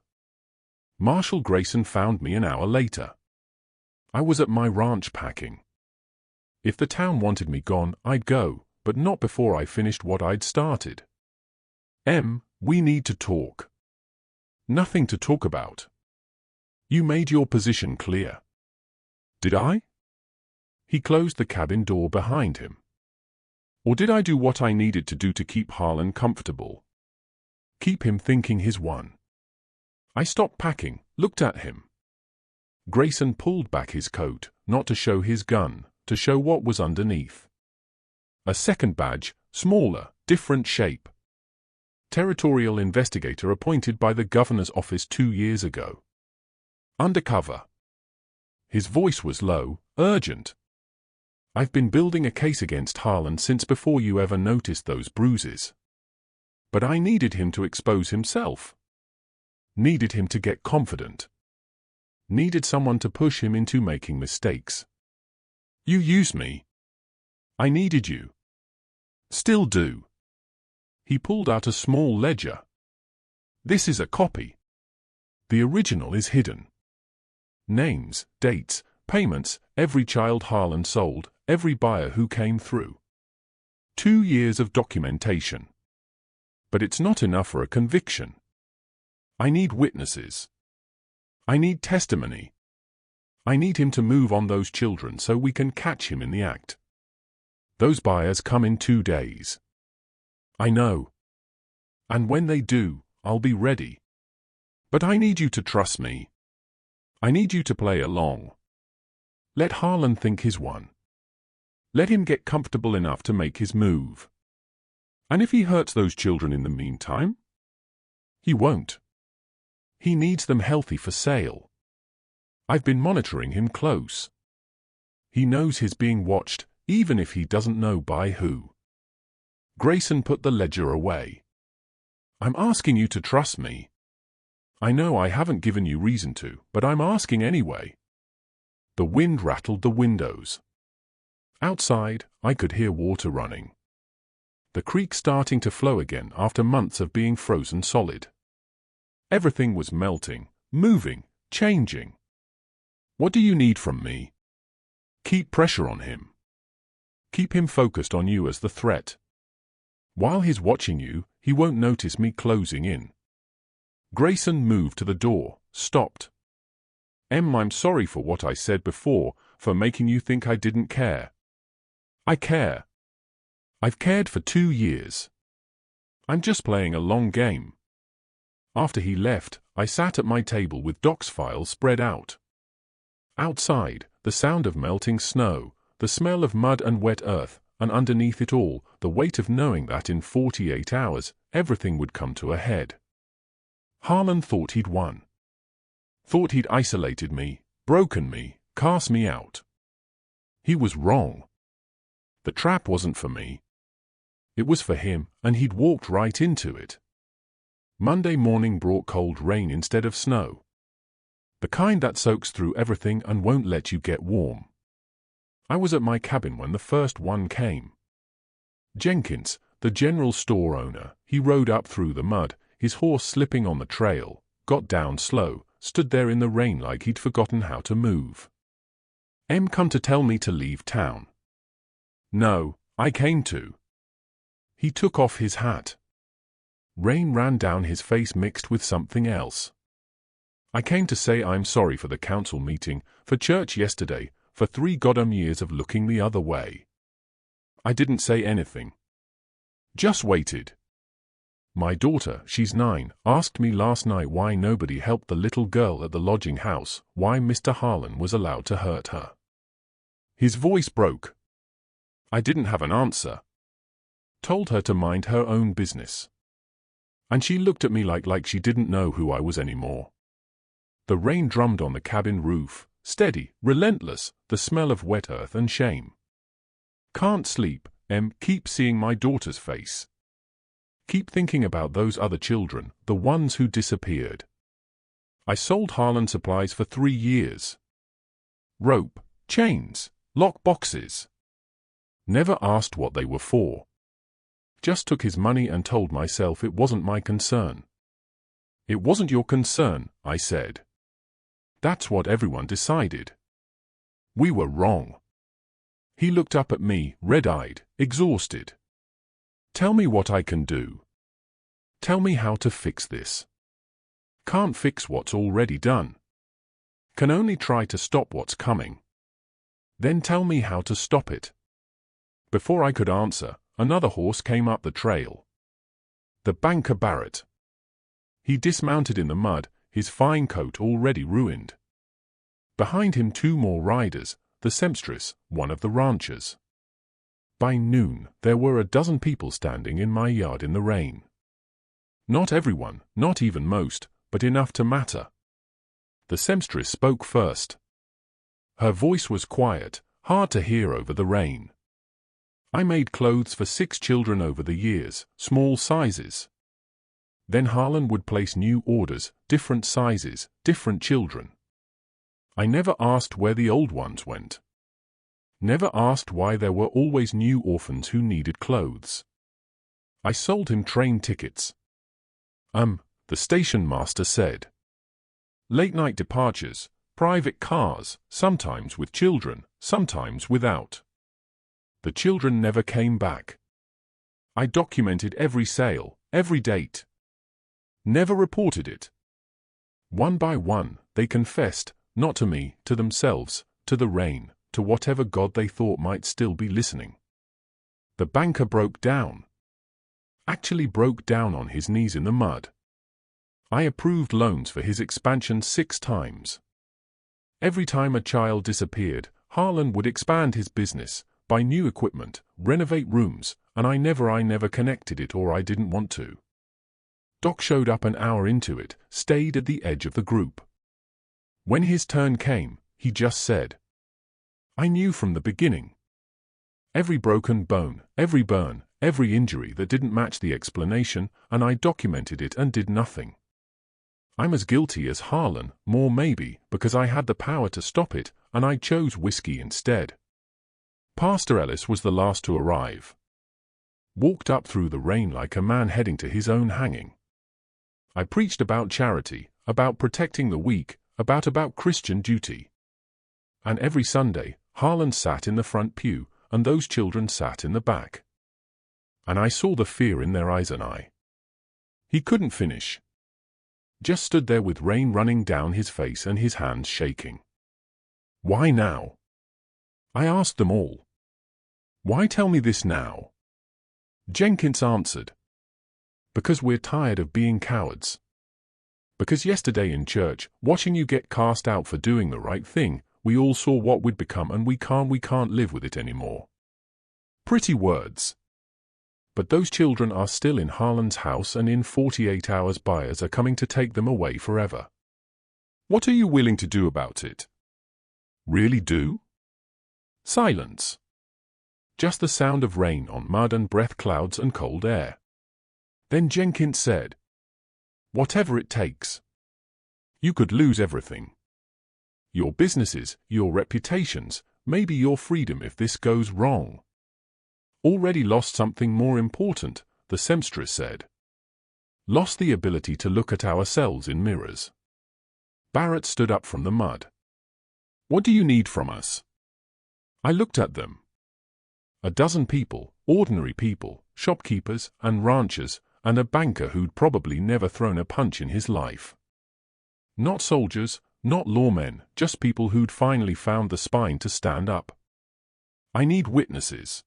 Speaker 1: Marshal Grayson found me an hour later. I was at my ranch packing. If the town wanted me gone, I'd go, but not before I finished what I'd started. We need to talk. Nothing to talk about. You made your position clear. Did I? He closed the cabin door behind him. Or did I do what I needed to do to keep Harlan comfortable? Keep him thinking he's won. I stopped packing, looked at him. Grayson pulled back his coat, not to show his gun, to show what was underneath. A second badge, smaller, different shape. Territorial investigator appointed by the governor's office 2 years ago. Undercover. His voice was low, urgent. I've been building a case against Harlan since before you ever noticed those bruises. But I needed him to expose himself. Needed him to get confident. Needed someone to push him into making mistakes. You used me. I needed you. Still do. He pulled out a small ledger. This is a copy. The original is hidden. Names, dates, payments, every child Harlan sold, every buyer who came through. 2 years of documentation. But it's not enough for a conviction. I need witnesses. I need testimony. I need him to move on those children so we can catch him in the act. Those buyers come in 2 days. I know. And when they do, I'll be ready. But I need you to trust me. I need you to play along. Let Harlan think he's won. Let him get comfortable enough to make his move. And if he hurts those children in the meantime? He won't. He needs them healthy for sale. I've been monitoring him close. He knows he's being watched, even if he doesn't know by who. Grayson put the ledger away. I'm asking you to trust me. I know I haven't given you reason to, but I'm asking anyway. The wind rattled the windows. Outside, I could hear water running. The creek starting to flow again after months of being frozen solid. Everything was melting, moving, changing. What do you need from me? Keep pressure on him. Keep him focused on you as the threat. While he's watching you, he won't notice me closing in. Grayson moved to the door, stopped. I'm sorry for what I said before, for making you think I didn't care. I care. I've cared for 2 years. I'm just playing a long game. After he left, I sat at my table with Doc's files spread out. Outside, the sound of melting snow, the smell of mud and wet earth, and underneath it all, the weight of knowing that in 48 hours, everything would come to a head. Harlan thought he'd won. Thought he'd isolated me, broken me, cast me out. He was wrong. The trap wasn't for me. It was for him, and he'd walked right into it. Monday morning brought cold rain instead of snow. The kind that soaks through everything and won't let you get warm. I was at my cabin when the first one came. Jenkins, the general store owner, he rode up through the mud, his horse slipping on the trail, got down slow, stood there in the rain like he'd forgotten how to move. Come to tell me to leave town. No, I came to. He took off his hat. Rain ran down his face mixed with something else. I came to say I'm sorry for the council meeting, for church yesterday, for 3 goddamn years of looking the other way. I didn't say anything. Just waited. My daughter, she's 9, asked me last night why nobody helped the little girl at the lodging house, why Mr. Harlan was allowed to hurt her. His voice broke. I didn't have an answer. Told her to mind her own business. And she looked at me like she didn't know who I was anymore. The rain drummed on the cabin roof, steady, relentless, the smell of wet earth and shame. Can't sleep, keep seeing my daughter's face. Keep thinking about those other children, the ones who disappeared. I sold Harlan supplies for 3 years. Rope, chains, lock boxes. Never asked what they were for. Just took his money and told myself it wasn't my concern. It wasn't your concern, I said. That's what everyone decided. We were wrong. He looked up at me, red-eyed, exhausted. Tell me what I can do. Tell me how to fix this. Can't fix what's already done. Can only try to stop what's coming. Then tell me how to stop it. Before I could answer, another horse came up the trail. The banker Barrett. He dismounted in the mud, his fine coat already ruined. Behind him 2 more riders, the seamstress, one of the ranchers. By noon, there were 12 people standing in my yard in the rain. Not everyone, not even most, but enough to matter. The seamstress spoke first. Her voice was quiet, hard to hear over the rain. I made clothes for 6 children over the years, small sizes. Then Harlan would place new orders, different sizes, different children. I never asked where the old ones went. Never asked why there were always new orphans who needed clothes. I sold him train tickets. The station master said. Late-night departures, private cars, sometimes with children, sometimes without. The children never came back. I documented every sale, every date. Never reported it. One by one, they confessed, not to me, to themselves, to the rain, to whatever God they thought might still be listening. The banker broke down. Actually broke down on his knees in the mud. I approved loans for his expansion 6 times. Every time a child disappeared, Harlan would expand his business, buy new equipment, renovate rooms, and I never connected it, or I didn't want to. Doc showed up an hour into it, stayed at the edge of the group. When his turn came, he just said, "I knew from the beginning." Every broken bone, every burn, every injury that didn't match the explanation, and I documented it and did nothing. I'm as guilty as Harlan, more maybe, because I had the power to stop it, and I chose whiskey instead. Pastor Ellis was the last to arrive. Walked up through the rain like a man heading to his own hanging. I preached about charity, about protecting the weak, about Christian duty. And every Sunday, Harlan sat in the front pew, and those children sat in the back. And I saw the fear in their eyes, and he couldn't finish. Just stood there with rain running down his face and his hands shaking. "Why now?" I asked them all. "Why tell me this now?" Jenkins answered, "Because we're tired of being cowards. Because yesterday in church, watching you get cast out for doing the right thing, we all saw what we'd become, and we can't live with it anymore." Pretty words. But those children are still in Harlan's house, and in 48 hours buyers are coming to take them away forever. What are you willing to do about it? Really do? Silence. Just the sound of rain on mud and breath clouds and cold air. Then Jenkins said, "Whatever it takes. You could lose everything. Your businesses, your reputations, maybe your freedom if this goes wrong. Already lost something more important," the seamstress said. "Lost the ability to look at ourselves in mirrors." Barrett stood up from the mud. "What do you need from us?" I looked at them. A dozen people, ordinary people, shopkeepers and ranchers, and a banker who'd probably never thrown a punch in his life. Not soldiers, not lawmen, just people who'd finally found the spine to stand up. "I need witnesses.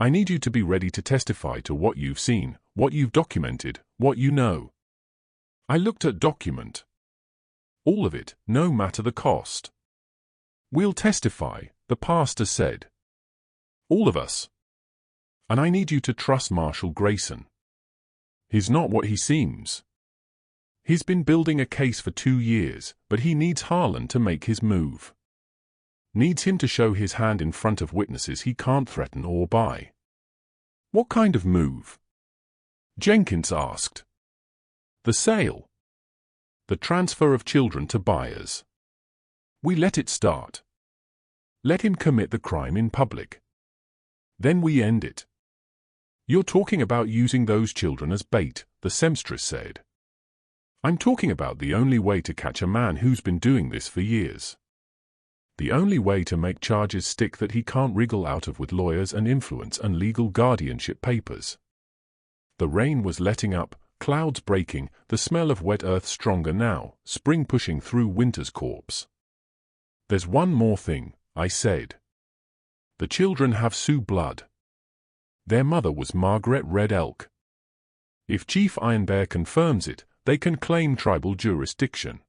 Speaker 1: I need you to be ready to testify to what you've seen, what you've documented, what you know." I looked at document. All of it, no matter the cost. "We'll testify," the pastor said. "All of us. And I need you to trust Marshall Grayson. He's not what he seems. He's been building a case for 2 years, but he needs Harlan to make his move. Needs him to show his hand in front of witnesses he can't threaten or buy." "What kind of move?" Jenkins asked. "The sale. The transfer of children to buyers. We let it start. Let him commit the crime in public. Then we end it." "You're talking about using those children as bait," the seamstress said. "I'm talking about the only way to catch a man who's been doing this for years. The only way to make charges stick that he can't wriggle out of with lawyers and influence and legal guardianship papers." The rain was letting up, clouds breaking, the smell of wet earth stronger now, spring pushing through winter's corpse. "There's one more thing," I said. "The children have Sioux blood. Their mother was Margaret Red Elk. If Chief Iron Bear confirms it, they can claim tribal jurisdiction.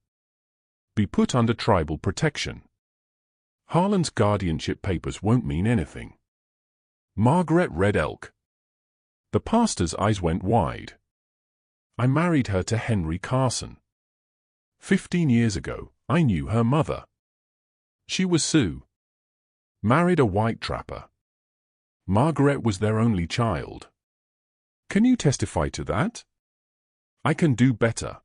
Speaker 1: Be put under tribal protection. Harlan's guardianship papers won't mean anything." Margaret Red Elk. The pastor's eyes went wide. "I married her to Henry Carson. 15 years ago, I knew her mother. She was Sioux. Married a white trapper. Margaret was their only child. Can you testify to that?" "I can do better.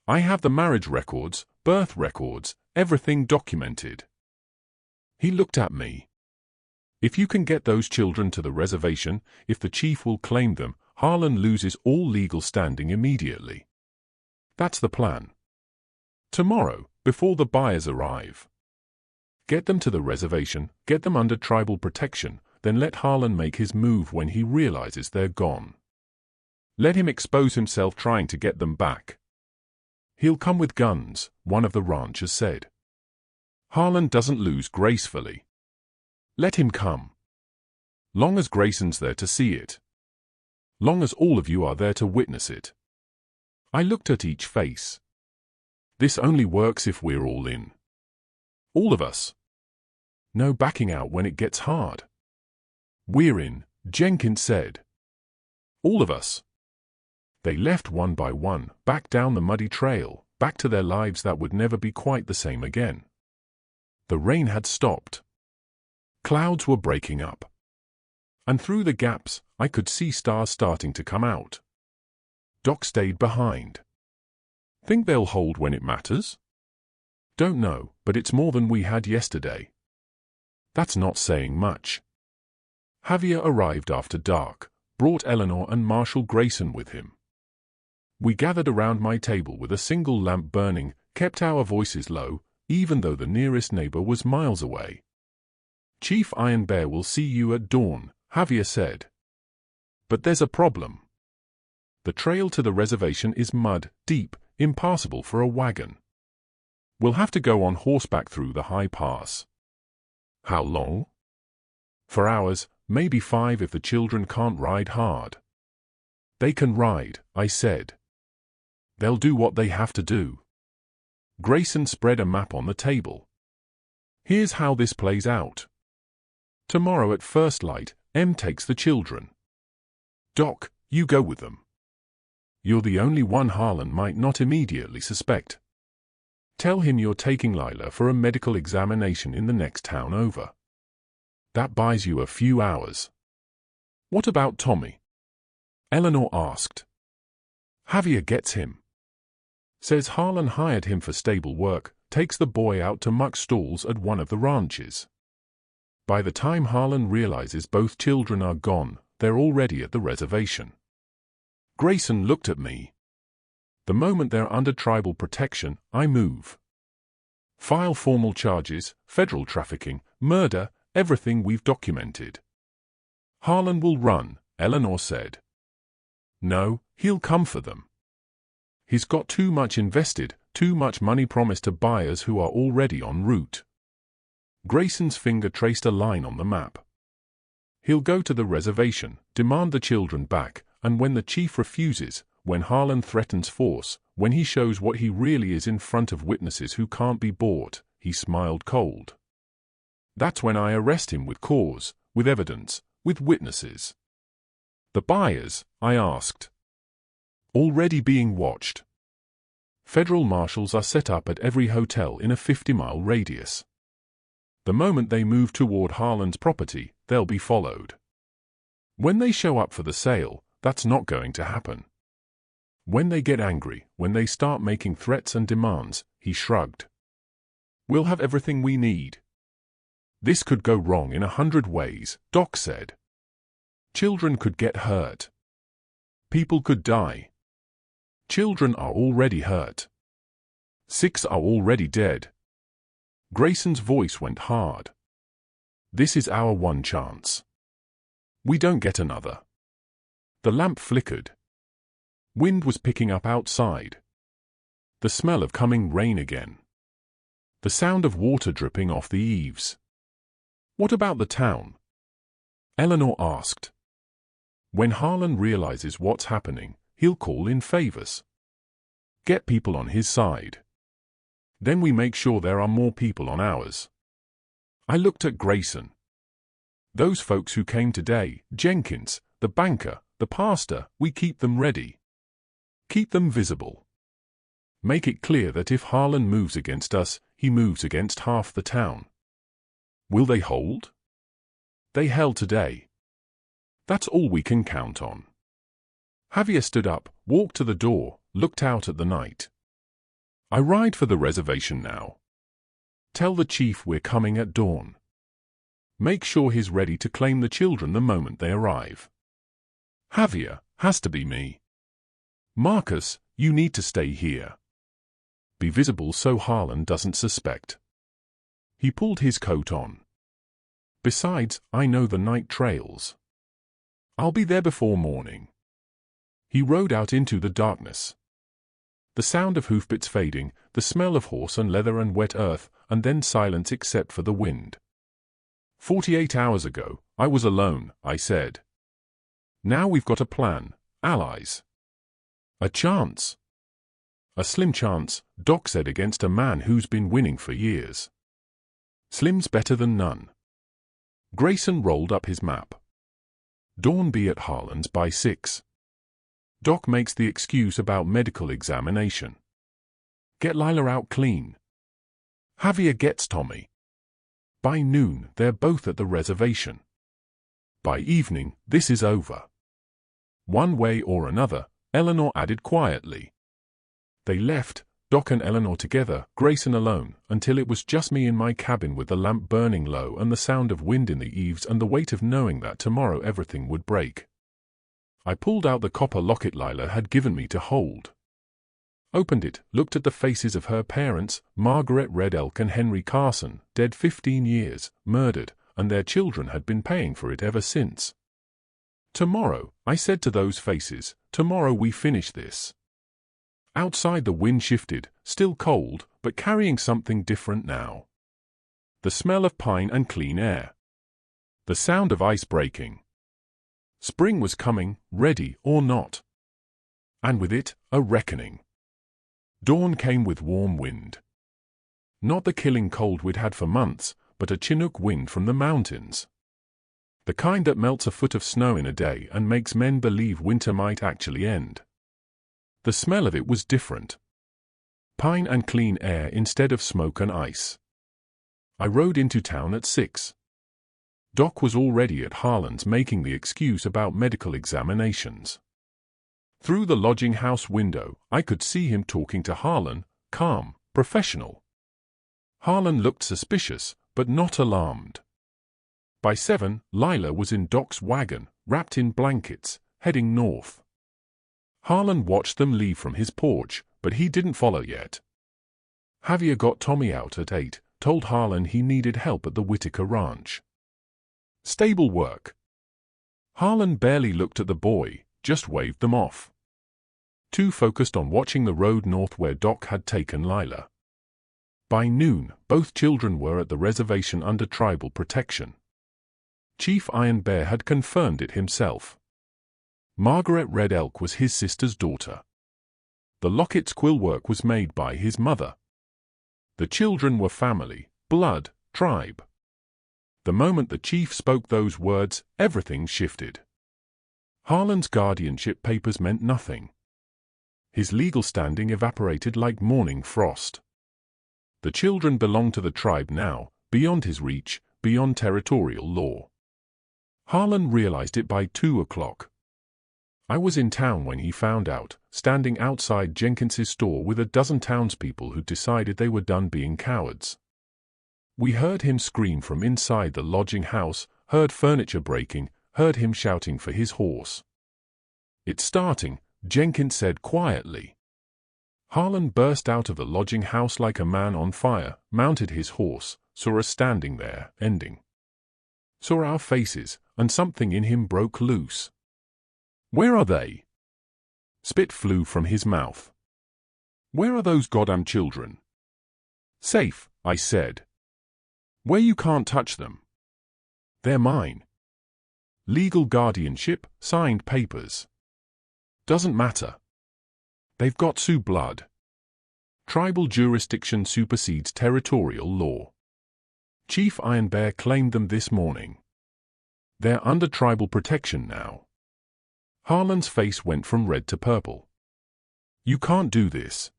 Speaker 1: I have the marriage records, birth records, everything documented." He looked at me. "If you can get those children to the reservation, if the chief will claim them, Harlan loses all legal standing immediately. That's the plan. Tomorrow, before the buyers arrive. Get them to the reservation, get them under tribal protection, then let Harlan make his move when he realizes they're gone. Let him expose himself trying to get them back. He'll come with guns, one of the ranchers said. Harlan doesn't lose gracefully. Let him come. Long as Grayson's there to see it. Long as all of you are there to witness it. I looked at each face. This only works if we're all in. All of us. No backing out when it gets hard. We're in, Jenkins said. All of us. They left one by one, back down the muddy trail, back to their lives that would never be quite the same again. The rain had stopped. Clouds were breaking up. And through the gaps, I could see stars starting to come out. Doc stayed behind. Think they'll hold when it matters? Don't know, but it's more than we had yesterday. That's not saying much. Javier arrived after dark, brought Eleanor and Marshal Grayson with him. We gathered around my table with a single lamp burning, kept our voices low, even though the nearest neighbor was miles away. Chief Iron Bear will see you at dawn, Javier said. But there's a problem. The trail to the reservation is mud, deep, impassable for a wagon. We'll have to go on horseback through the high pass. How long? For hours, maybe 5 if the children can't ride hard. They can ride, I said. They'll do what they have to do. Grayson spread a map on the table. Here's how this plays out. Tomorrow at first light, M takes the children. Doc, you go with them. You're the only one Harlan might not immediately suspect. Tell him you're taking Lila for a medical examination in the next town over. That buys you a few hours. What about Tommy? Eleanor asked. Javier gets him. Says Harlan hired him for stable work, takes the boy out to muck stalls at one of the ranches. By the time Harlan realizes both children are gone, they're already at the reservation. Grayson looked at me. The moment they're under tribal protection, I move. File formal charges, federal trafficking, murder, everything we've documented. Harlan will run, Eleanor said. No, he'll come for them. He's got too much invested, too much money promised to buyers who are already en route. Grayson's finger traced a line on the map. He'll go to the reservation, demand the children back, and when the chief refuses, when Harlan threatens force, when he shows what he really is in front of witnesses who can't be bought, he smiled cold. That's when I arrest him with cause, with evidence, with witnesses. The buyers, I asked. Already being watched. Federal marshals are set up at every hotel in a 50-mile radius. The moment they move toward Harlan's property, they'll be followed. When they show up for the sale, that's not going to happen. When they get angry, when they start making threats and demands, he shrugged. We'll have everything we need. This could go wrong in 100 ways, Doc said. Children could get hurt. People could die. Children are already hurt. 6 are already dead. Grayson's voice went hard. This is our one chance. We don't get another. The lamp flickered. Wind was picking up outside. The smell of coming rain again. The sound of water dripping off the eaves. What about the town? Eleanor asked. When Harlan realizes what's happening, he'll call in favors. Get people on his side. Then we make sure there are more people on ours. I looked at Grayson. Those folks who came today, Jenkins, the banker, the pastor, we keep them ready. Keep them visible. Make it clear that if Harlan moves against us, he moves against half the town. Will they hold? They held today. That's all we can count on. Javier stood up, walked to the door, looked out at the night. I ride for the reservation now. Tell the chief we're coming at dawn. Make sure he's ready to claim the children the moment they arrive. Javier, has to be me. Marcus, you need to stay here. Be visible so Harlan doesn't suspect. He pulled his coat on. Besides, I know the night trails. I'll be there before morning. He rode out into the darkness. The sound of hoofbeats fading, the smell of horse and leather and wet earth, and then silence except for the wind. 48 hours ago, I was alone, I said. Now we've got a plan, allies. A chance. A slim chance, Doc said, against a man who's been winning for years. Slim's better than none. Grayson rolled up his map. Dawn be at Harlan's by 6. Doc makes the excuse about medical examination. Get Lila out clean. Javier gets Tommy. By noon, they're both at the reservation. By evening, this is over. One way or another, Eleanor added quietly. They left, Doc and Eleanor together, Grayson alone, until it was just me in my cabin with the lamp burning low and the sound of wind in the eaves and the weight of knowing that tomorrow everything would break. I pulled out the copper locket Lila had given me to hold. Opened it, looked at the faces of her parents, Margaret Red Elk and Henry Carson, dead 15 years, murdered, and their children had been paying for it ever since. Tomorrow, I said to those faces, tomorrow we finish this. Outside the wind shifted, still cold, but carrying something different now. The smell of pine and clean air. The sound of ice breaking. Spring was coming, ready or not. And with it, a reckoning. Dawn came with warm wind. Not the killing cold we'd had for months, but a Chinook wind from the mountains. The kind that melts a foot of snow in a day and makes men believe winter might actually end. The smell of it was different. Pine and clean air instead of smoke and ice. I rode into town at 6. Doc was already at Harlan's making the excuse about medical examinations. Through the lodging house window, I could see him talking to Harlan, calm, professional. Harlan looked suspicious, but not alarmed. By 7, Lila was in Doc's wagon, wrapped in blankets, heading north. Harlan watched them leave from his porch, but he didn't follow yet. Javier got Tommy out at 8, told Harlan he needed help at the Whitaker ranch. Stable work. Harlan barely looked at the boy, just waved them off. Too focused on watching the road north where Doc had taken Lila. By noon, both children were at the reservation under tribal protection. Chief Iron Bear had confirmed it himself. Margaret Red Elk was his sister's daughter. The Lockett's quill work was made by his mother. The children were family, blood, tribe. The moment the chief spoke those words, everything shifted. Harlan's guardianship papers meant nothing. His legal standing evaporated like morning frost. The children belonged to the tribe now, beyond his reach, beyond territorial law. Harlan realized it by 2 o'clock. I was in town when he found out, standing outside Jenkins's store with a dozen townspeople who'd decided they were done being cowards. We heard him scream from inside the lodging house, heard furniture breaking, heard him shouting for his horse. It's starting, Jenkins said quietly. Harlan burst out of the lodging house like a man on fire, mounted his horse, saw us standing there, ending. Saw our faces, and something in him broke loose. Where are they? Spit flew from his mouth. Where are those goddamn children? Safe, I said. Where you can't touch them. They're mine. Legal guardianship, signed papers. Doesn't matter. They've got Sioux blood. Tribal jurisdiction supersedes territorial law. Chief Iron Bear claimed them this morning. They're under tribal protection now. Harlan's face went from red to purple. You can't do this.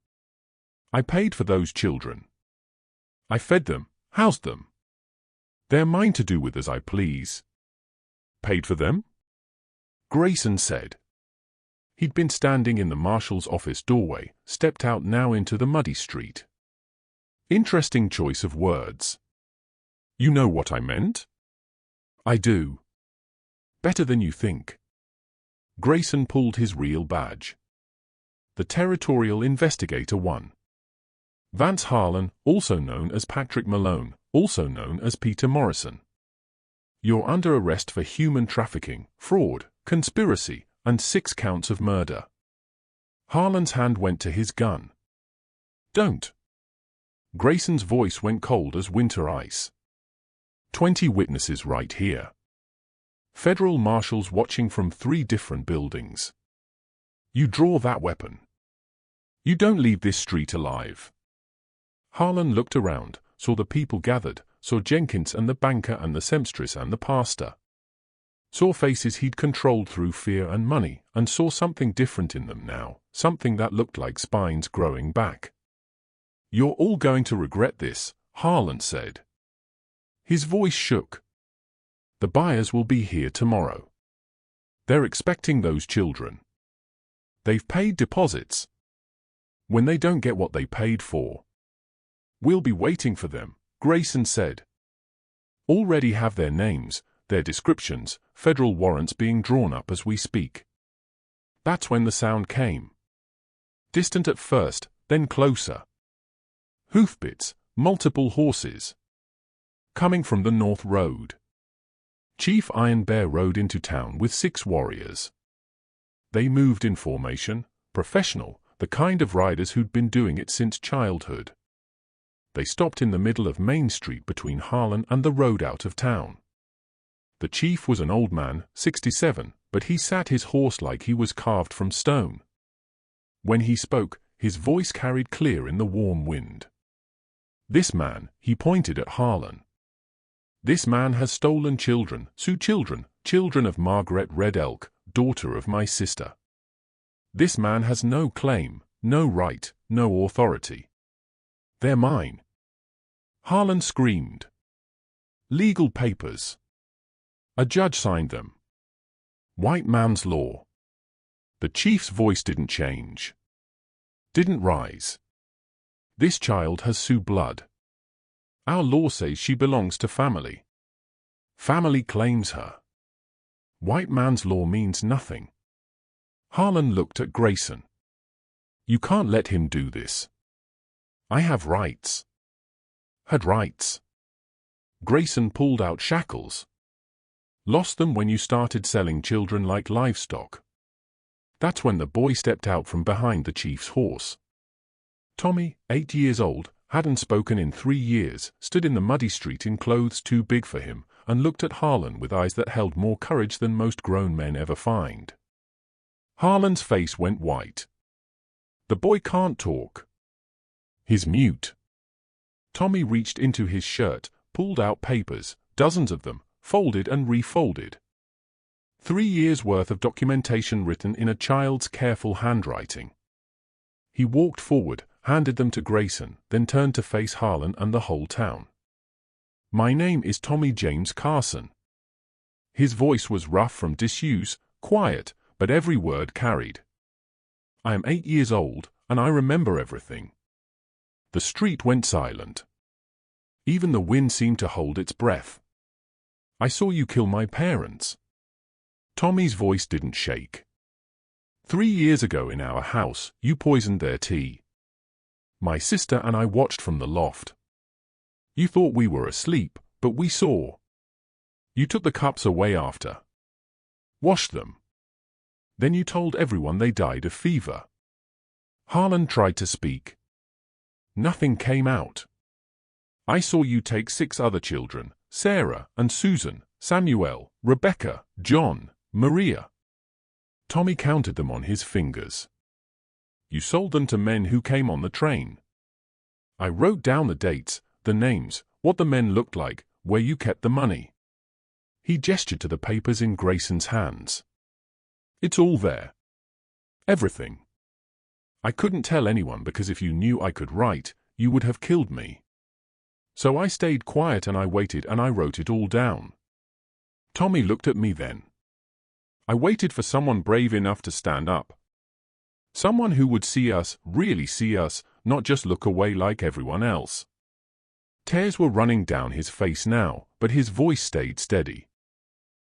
Speaker 1: I paid for those children. I fed them, housed them. They're mine to do with as I please. Paid for them? Grayson said. He'd been standing in the marshal's office doorway, stepped out now into the muddy street. Interesting choice of words. You know what I meant? I do. Better than you think. Grayson pulled his real badge. The territorial investigator won. Vance Harlan, also known as Patrick Malone, also known as Peter Morrison. You're under arrest for human trafficking, fraud, conspiracy, and 6 counts of murder. Harlan's hand went to his gun. Don't. Grayson's voice went cold as winter ice. 20 witnesses right here. Federal marshals watching from 3 different buildings. You draw that weapon. You don't leave this street alive. Harlan looked around, saw the people gathered, saw Jenkins and the banker and the seamstress and the pastor. Saw faces he'd controlled through fear and money, and saw something different in them now, something that looked like spines growing back. You're all going to regret this, Harlan said. His voice shook. The buyers will be here tomorrow. They're expecting those children. They've paid deposits. When they don't get what they paid for, we'll be waiting for them, Grayson said. Already have their names, their descriptions, federal warrants being drawn up as we speak. That's when the sound came. Distant at first, then closer. Hoofbeats, multiple horses. Coming from the North Road. Chief Iron Bear rode into town with 6 warriors. They moved in formation, professional, the kind of riders who'd been doing it since childhood. They stopped in the middle of Main Street between Harlan and the road out of town. The chief was an old man, 67, but he sat his horse like he was carved from stone. When he spoke, his voice carried clear in the warm wind. This man, he pointed at Harlan. This man has stolen children, Sioux children, children of Margaret Red Elk, daughter of my sister. This man has no claim, no right, no authority. They're mine. Harlan screamed. Legal papers. A judge signed them. White man's law. The chief's voice didn't change. Didn't rise. This child has Sioux blood. Our law says she belongs to family. Family claims her. White man's law means nothing. Harlan looked at Grayson. You can't let him do this. I have rights. Had rights. Grayson pulled out shackles. Lost them when you started selling children like livestock. That's when the boy stepped out from behind the chief's horse. Tommy, 8 years old, hadn't spoken in 3 years, stood in the muddy street in clothes too big for him, and looked at Harlan with eyes that held more courage than most grown men ever find. Harlan's face went white. The boy can't talk. He's mute. Tommy reached into his shirt, pulled out papers, dozens of them, folded and refolded. 3 years' worth of documentation written in a child's careful handwriting. He walked forward, handed them to Grayson, then turned to face Harlan and the whole town. My name is Tommy James Carson. His voice was rough from disuse, quiet, but every word carried. I am 8 years old, and I remember everything. The street went silent. Even the wind seemed to hold its breath. I saw you kill my parents. Tommy's voice didn't shake. 3 years ago in our house, you poisoned their tea. My sister and I watched from the loft. You thought we were asleep, but we saw. You took the cups away after. Washed them. Then you told everyone they died of fever. Harlan tried to speak. Nothing came out. I saw you take 6 other children, Sarah and Susan, Samuel, Rebecca, John, Maria. Tommy counted them on his fingers. You sold them to men who came on the train. I wrote down the dates, the names, what the men looked like, where you kept the money. He gestured to the papers in Grayson's hands. It's all there. Everything. I couldn't tell anyone because if you knew I could write, you would have killed me. So I stayed quiet and I waited and I wrote it all down. Tommy looked at me then. I waited for someone brave enough to stand up. Someone who would see us, really see us, not just look away like everyone else. Tears were running down his face now, but his voice stayed steady.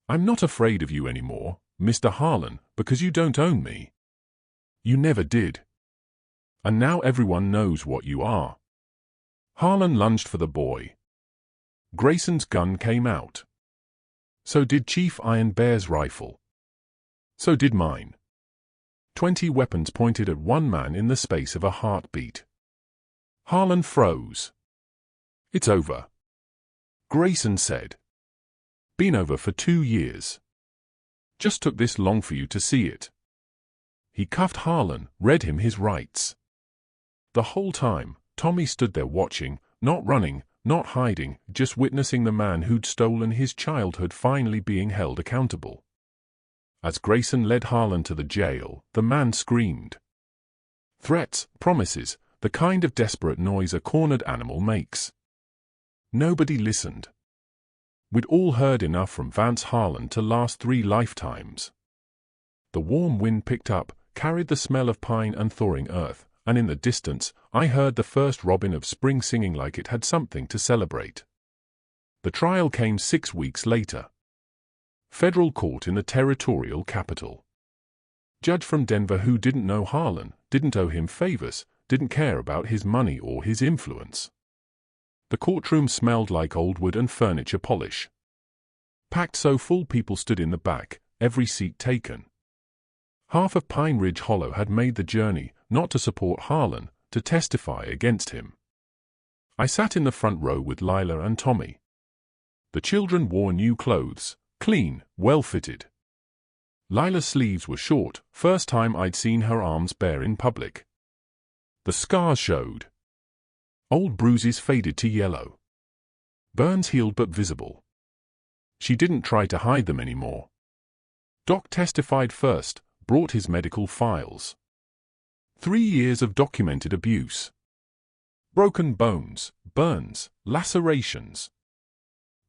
Speaker 1: I'm not afraid of you anymore, Mr. Harlan, because you don't own me. You never did. And now everyone knows what you are. Harlan lunged for the boy. Grayson's gun came out. So did Chief Iron Bear's rifle. So did mine. 20 weapons pointed at one man in the space of a heartbeat. Harlan froze. "It's over," Grayson said. "Been over for 2 years. Just took this long for you to see it." He cuffed Harlan, read him his rights. The whole time, Tommy stood there watching, not running, not hiding, just witnessing the man who'd stolen his childhood finally being held accountable. As Grayson led Harlan to the jail, the man screamed. Threats, promises, the kind of desperate noise a cornered animal makes. Nobody listened. We'd all heard enough from Vance Harlan to last 3 lifetimes. The warm wind picked up, carried the smell of pine and thawing earth, and in the distance, I heard the first robin of spring singing like it had something to celebrate. The trial came 6 weeks later. Federal court in the territorial capital. Judge from Denver who didn't know Harlan, didn't owe him favors, didn't care about his money or his influence. The courtroom smelled like old wood and furniture polish. Packed so full people stood in the back, every seat taken. Half of Pine Ridge Hollow had made the journey, not to support Harlan, to testify against him. I sat in the front row with Lila and Tommy. The children wore new clothes, clean, well-fitted. Lila's sleeves were short, first time I'd seen her arms bare in public. The scars showed. Old bruises faded to yellow. Burns healed but visible. She didn't try to hide them anymore. Doc testified first, brought his medical files. 3 years of documented abuse. Broken bones, burns, lacerations.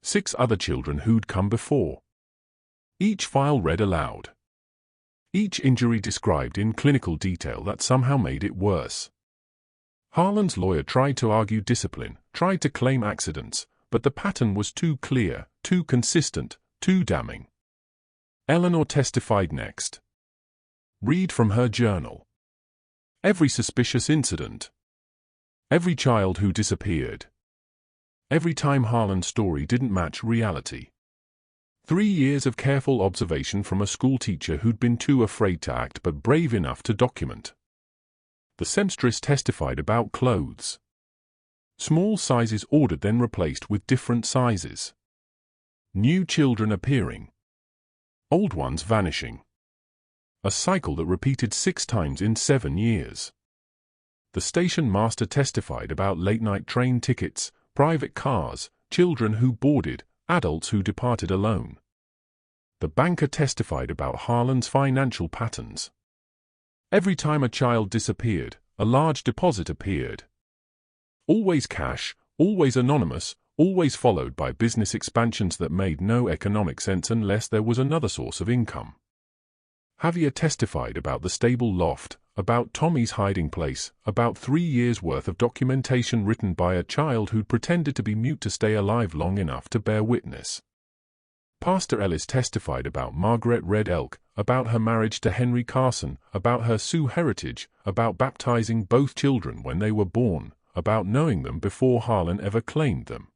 Speaker 1: 6 other children who'd come before. Each file read aloud. Each injury described in clinical detail that somehow made it worse. Harlan's lawyer tried to argue discipline, tried to claim accidents, but the pattern was too clear, too consistent, too damning. Eleanor testified next. Read from her journal. Every suspicious incident. Every child who disappeared. Every time Harlan's story didn't match reality. 3 years of careful observation from a school teacher who'd been too afraid to act but brave enough to document. The seamstress testified about clothes. Small sizes ordered then replaced with different sizes. New children appearing. Old ones vanishing. A cycle that repeated 6 times in 7 years. The station master testified about late-night train tickets, private cars, children who boarded, adults who departed alone. The banker testified about Harlan's financial patterns. Every time a child disappeared, a large deposit appeared. Always cash, always anonymous, always followed by business expansions that made no economic sense unless there was another source of income. Javier testified about the stable loft, about Tommy's hiding place, about 3 years' worth of documentation written by a child who'd pretended to be mute to stay alive long enough to bear witness. Pastor Ellis testified about Margaret Red Elk, about her marriage to Henry Carson, about her Sioux heritage, about baptizing both children when they were born, about knowing them before Harlan ever claimed them.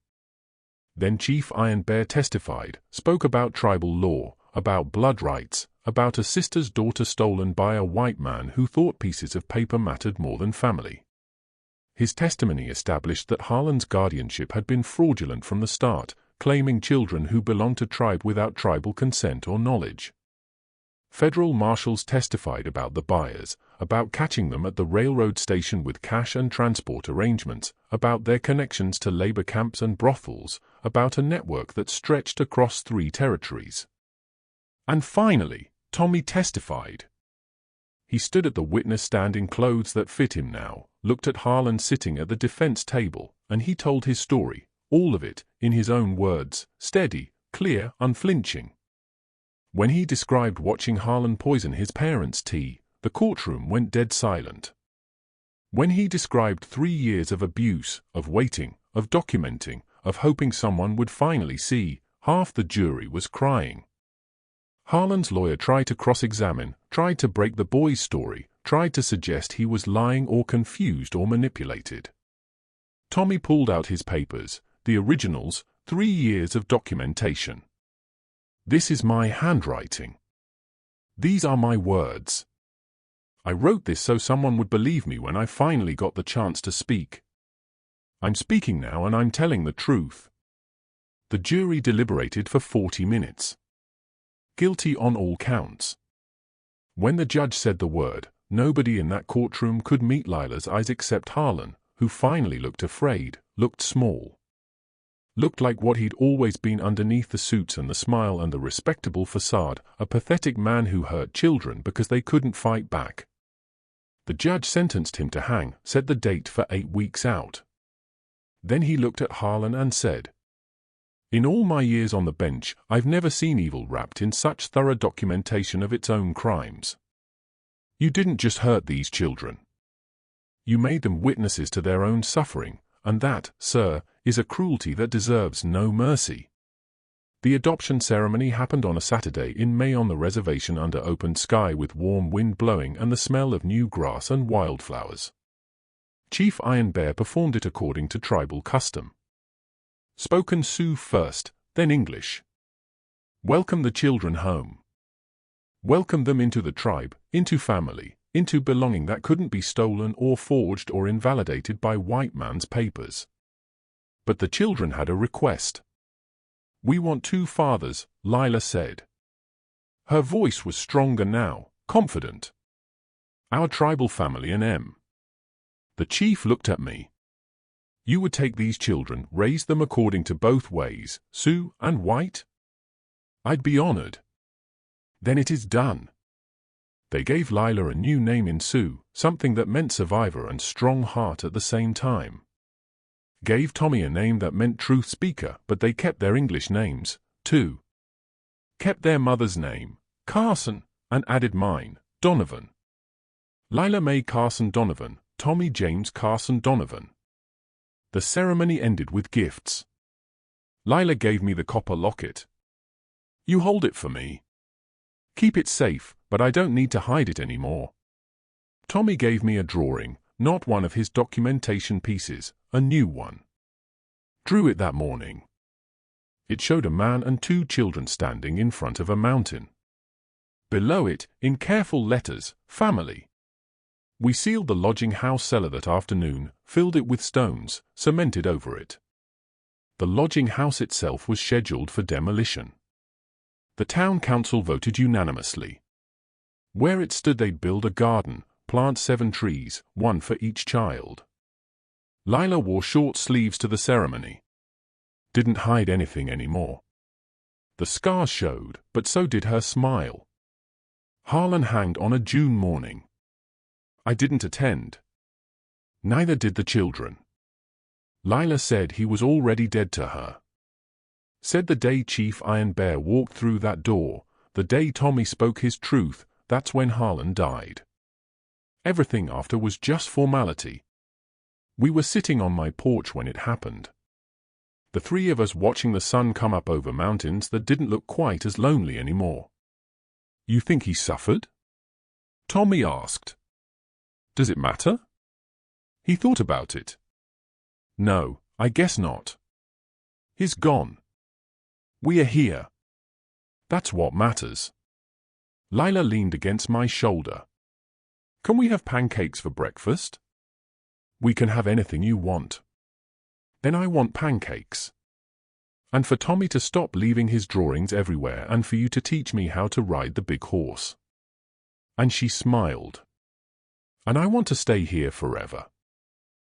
Speaker 1: Then Chief Iron Bear testified, spoke about tribal law, about blood rights, about a sister's daughter stolen by a white man who thought pieces of paper mattered more than family. His testimony established that Harlan's guardianship had been fraudulent from the start, claiming children who belonged to tribe without tribal consent or knowledge. Federal marshals testified about the buyers, about catching them at the railroad station with cash and transport arrangements, about their connections to labor camps and brothels, about a network that stretched across 3 territories. And finally, Tommy testified. He stood at the witness stand in clothes that fit him now, looked at Harlan sitting at the defense table, and he told his story, all of it, in his own words, steady, clear, unflinching. When he described watching Harlan poison his parents' tea, the courtroom went dead silent. When he described 3 years of abuse, of waiting, of documenting, of hoping someone would finally see, half the jury was crying. Harlan's lawyer tried to cross-examine, tried to break the boy's story, tried to suggest he was lying or confused or manipulated. Tommy pulled out his papers, the originals, 3 years of documentation. This is my handwriting. These are my words. I wrote this so someone would believe me when I finally got the chance to speak. I'm speaking now and I'm telling the truth. The jury deliberated for 40 minutes. Guilty on all counts. When the judge said the word, nobody in that courtroom could meet Lila's eyes except Harlan, who finally looked afraid, looked small. Looked like what he'd always been underneath the suits and the smile and the respectable facade, a pathetic man who hurt children because they couldn't fight back. The judge sentenced him to hang, set the date for 8 weeks out. Then he looked at Harlan and said, "In all my years on the bench, I've never seen evil wrapped in such thorough documentation of its own crimes. You didn't just hurt these children. You made them witnesses to their own suffering, and that, sir, is a cruelty that deserves no mercy." The adoption ceremony happened on a Saturday in May on the reservation under open sky with warm wind blowing and the smell of new grass and wildflowers. Chief Iron Bear performed it according to tribal custom. Spoken Sioux first, then English. Welcome the children home. Welcome them into the tribe, into family, into belonging that couldn't be stolen or forged or invalidated by white man's papers. But the children had a request. "We want 2 fathers," Lila said. Her voice was stronger now, confident. "Our tribal family and M." The chief looked at me. "You would take these children, raise them according to both ways, Sioux and white?" "I'd be honored." "Then it is done." They gave Lila a new name in Sioux, something that meant survivor and strong heart at the same time. Gave Tommy a name that meant truth speaker, but they kept their English names, too. Kept their mother's name, Carson, and added mine, Donovan. Lila Mae Carson Donovan, Tommy James Carson Donovan. The ceremony ended with gifts. Lila gave me the copper locket. "You hold it for me. Keep it safe, but I don't need to hide it anymore." Tommy gave me a drawing, not one of his documentation pieces, a new one. Drew it that morning. It showed a man and 2 children standing in front of a mountain. Below it, in careful letters, family. We sealed the lodging house cellar that afternoon, filled it with stones, cemented over it. The lodging house itself was scheduled for demolition. The town council voted unanimously. Where it stood they'd build a garden, plant 7 trees, 1 for each child. Lila wore short sleeves to the ceremony. Didn't hide anything anymore. The scars showed, but so did her smile. Harlan hanged on a June morning. I didn't attend. Neither did the children. Lila said he was already dead to her. Said the day Chief Iron Bear walked through that door, the day Tommy spoke his truth, that's when Harlan died. Everything after was just formality. We were sitting on my porch when it happened. The 3 of us watching the sun come up over mountains that didn't look quite as lonely anymore. "You think he suffered?" Tommy asked. "Does it matter?" He thought about it. "No, I guess not. He's gone. We are here. That's what matters." Lila leaned against my shoulder. "Can we have pancakes for breakfast?" "We can have anything you want." "Then I want pancakes. And for Tommy to stop leaving his drawings everywhere and for you to teach me how to ride the big horse." And she smiled. "And I want to stay here forever.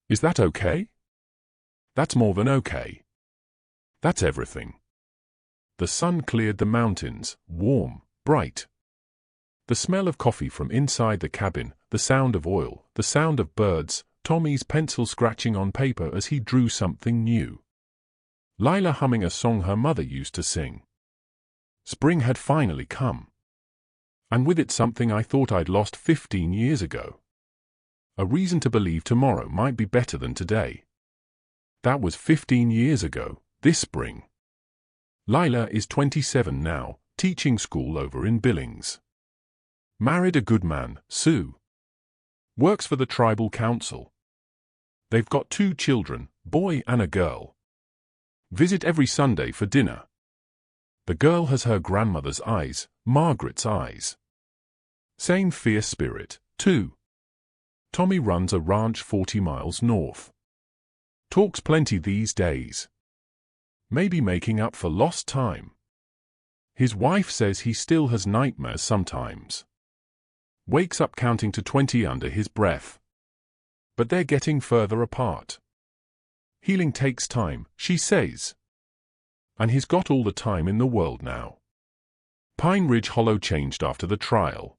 Speaker 1: Is that okay?" "That's more than okay. That's everything." The sun cleared the mountains, warm, bright. The smell of coffee from inside the cabin, the sound of oil, the sound of birds, Tommy's pencil scratching on paper as he drew something new. Lila humming a song her mother used to sing. Spring had finally come. And with it something I thought I'd lost 15 years ago. A reason to believe tomorrow might be better than today. That was 15 years ago, this spring. Lila is 27 now, teaching school over in Billings. Married a good man, Sioux. Works for the tribal council. They've got 2 children, boy and a girl. Visit every Sunday for dinner. The girl has her grandmother's eyes, Margaret's eyes. Same fierce spirit, too. Tommy runs a ranch 40 miles north. Talks plenty these days. Maybe making up for lost time. His wife says he still has nightmares sometimes. Wakes up counting to 20 under his breath. But they're getting further apart. Healing takes time, she says. And he's got all the time in the world now. Pine Ridge Hollow changed after the trial.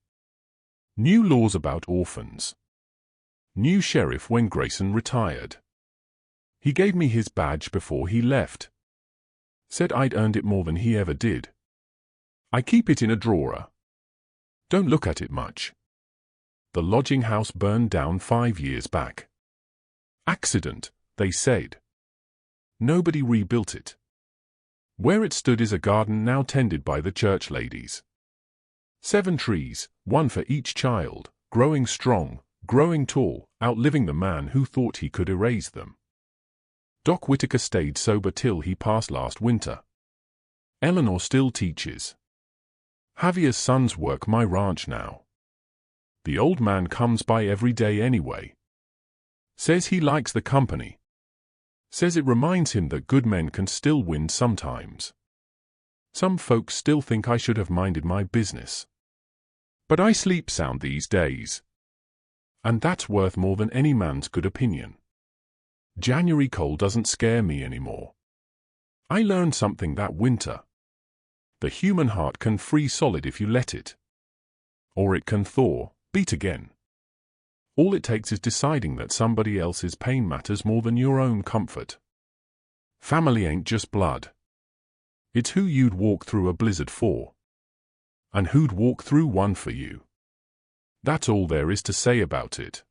Speaker 1: New laws about orphans. New sheriff when Grayson retired. He gave me his badge before he left. Said I'd earned it more than he ever did. I keep it in a drawer. Don't look at it much. The lodging house burned down 5 years back. Accident, they said. Nobody rebuilt it. Where it stood is a garden now tended by the church ladies. 7 trees, 1 for each child, growing strong, growing tall, outliving the man who thought he could erase them. Doc Whitaker stayed sober till he passed last winter. Eleanor still teaches. Javier's sons work my ranch now. The old man comes by every day anyway. Says he likes the company. Says it reminds him that good men can still win sometimes. Some folks still think I should have minded my business. But I sleep sound these days. And that's worth more than any man's good opinion. January cold doesn't scare me anymore. I learned something that winter. The human heart can freeze solid if you let it. Or it can thaw, beat again. All it takes is deciding that somebody else's pain matters more than your own comfort. Family ain't just blood. It's who you'd walk through a blizzard for. And who'd walk through one for you. That's all there is to say about it.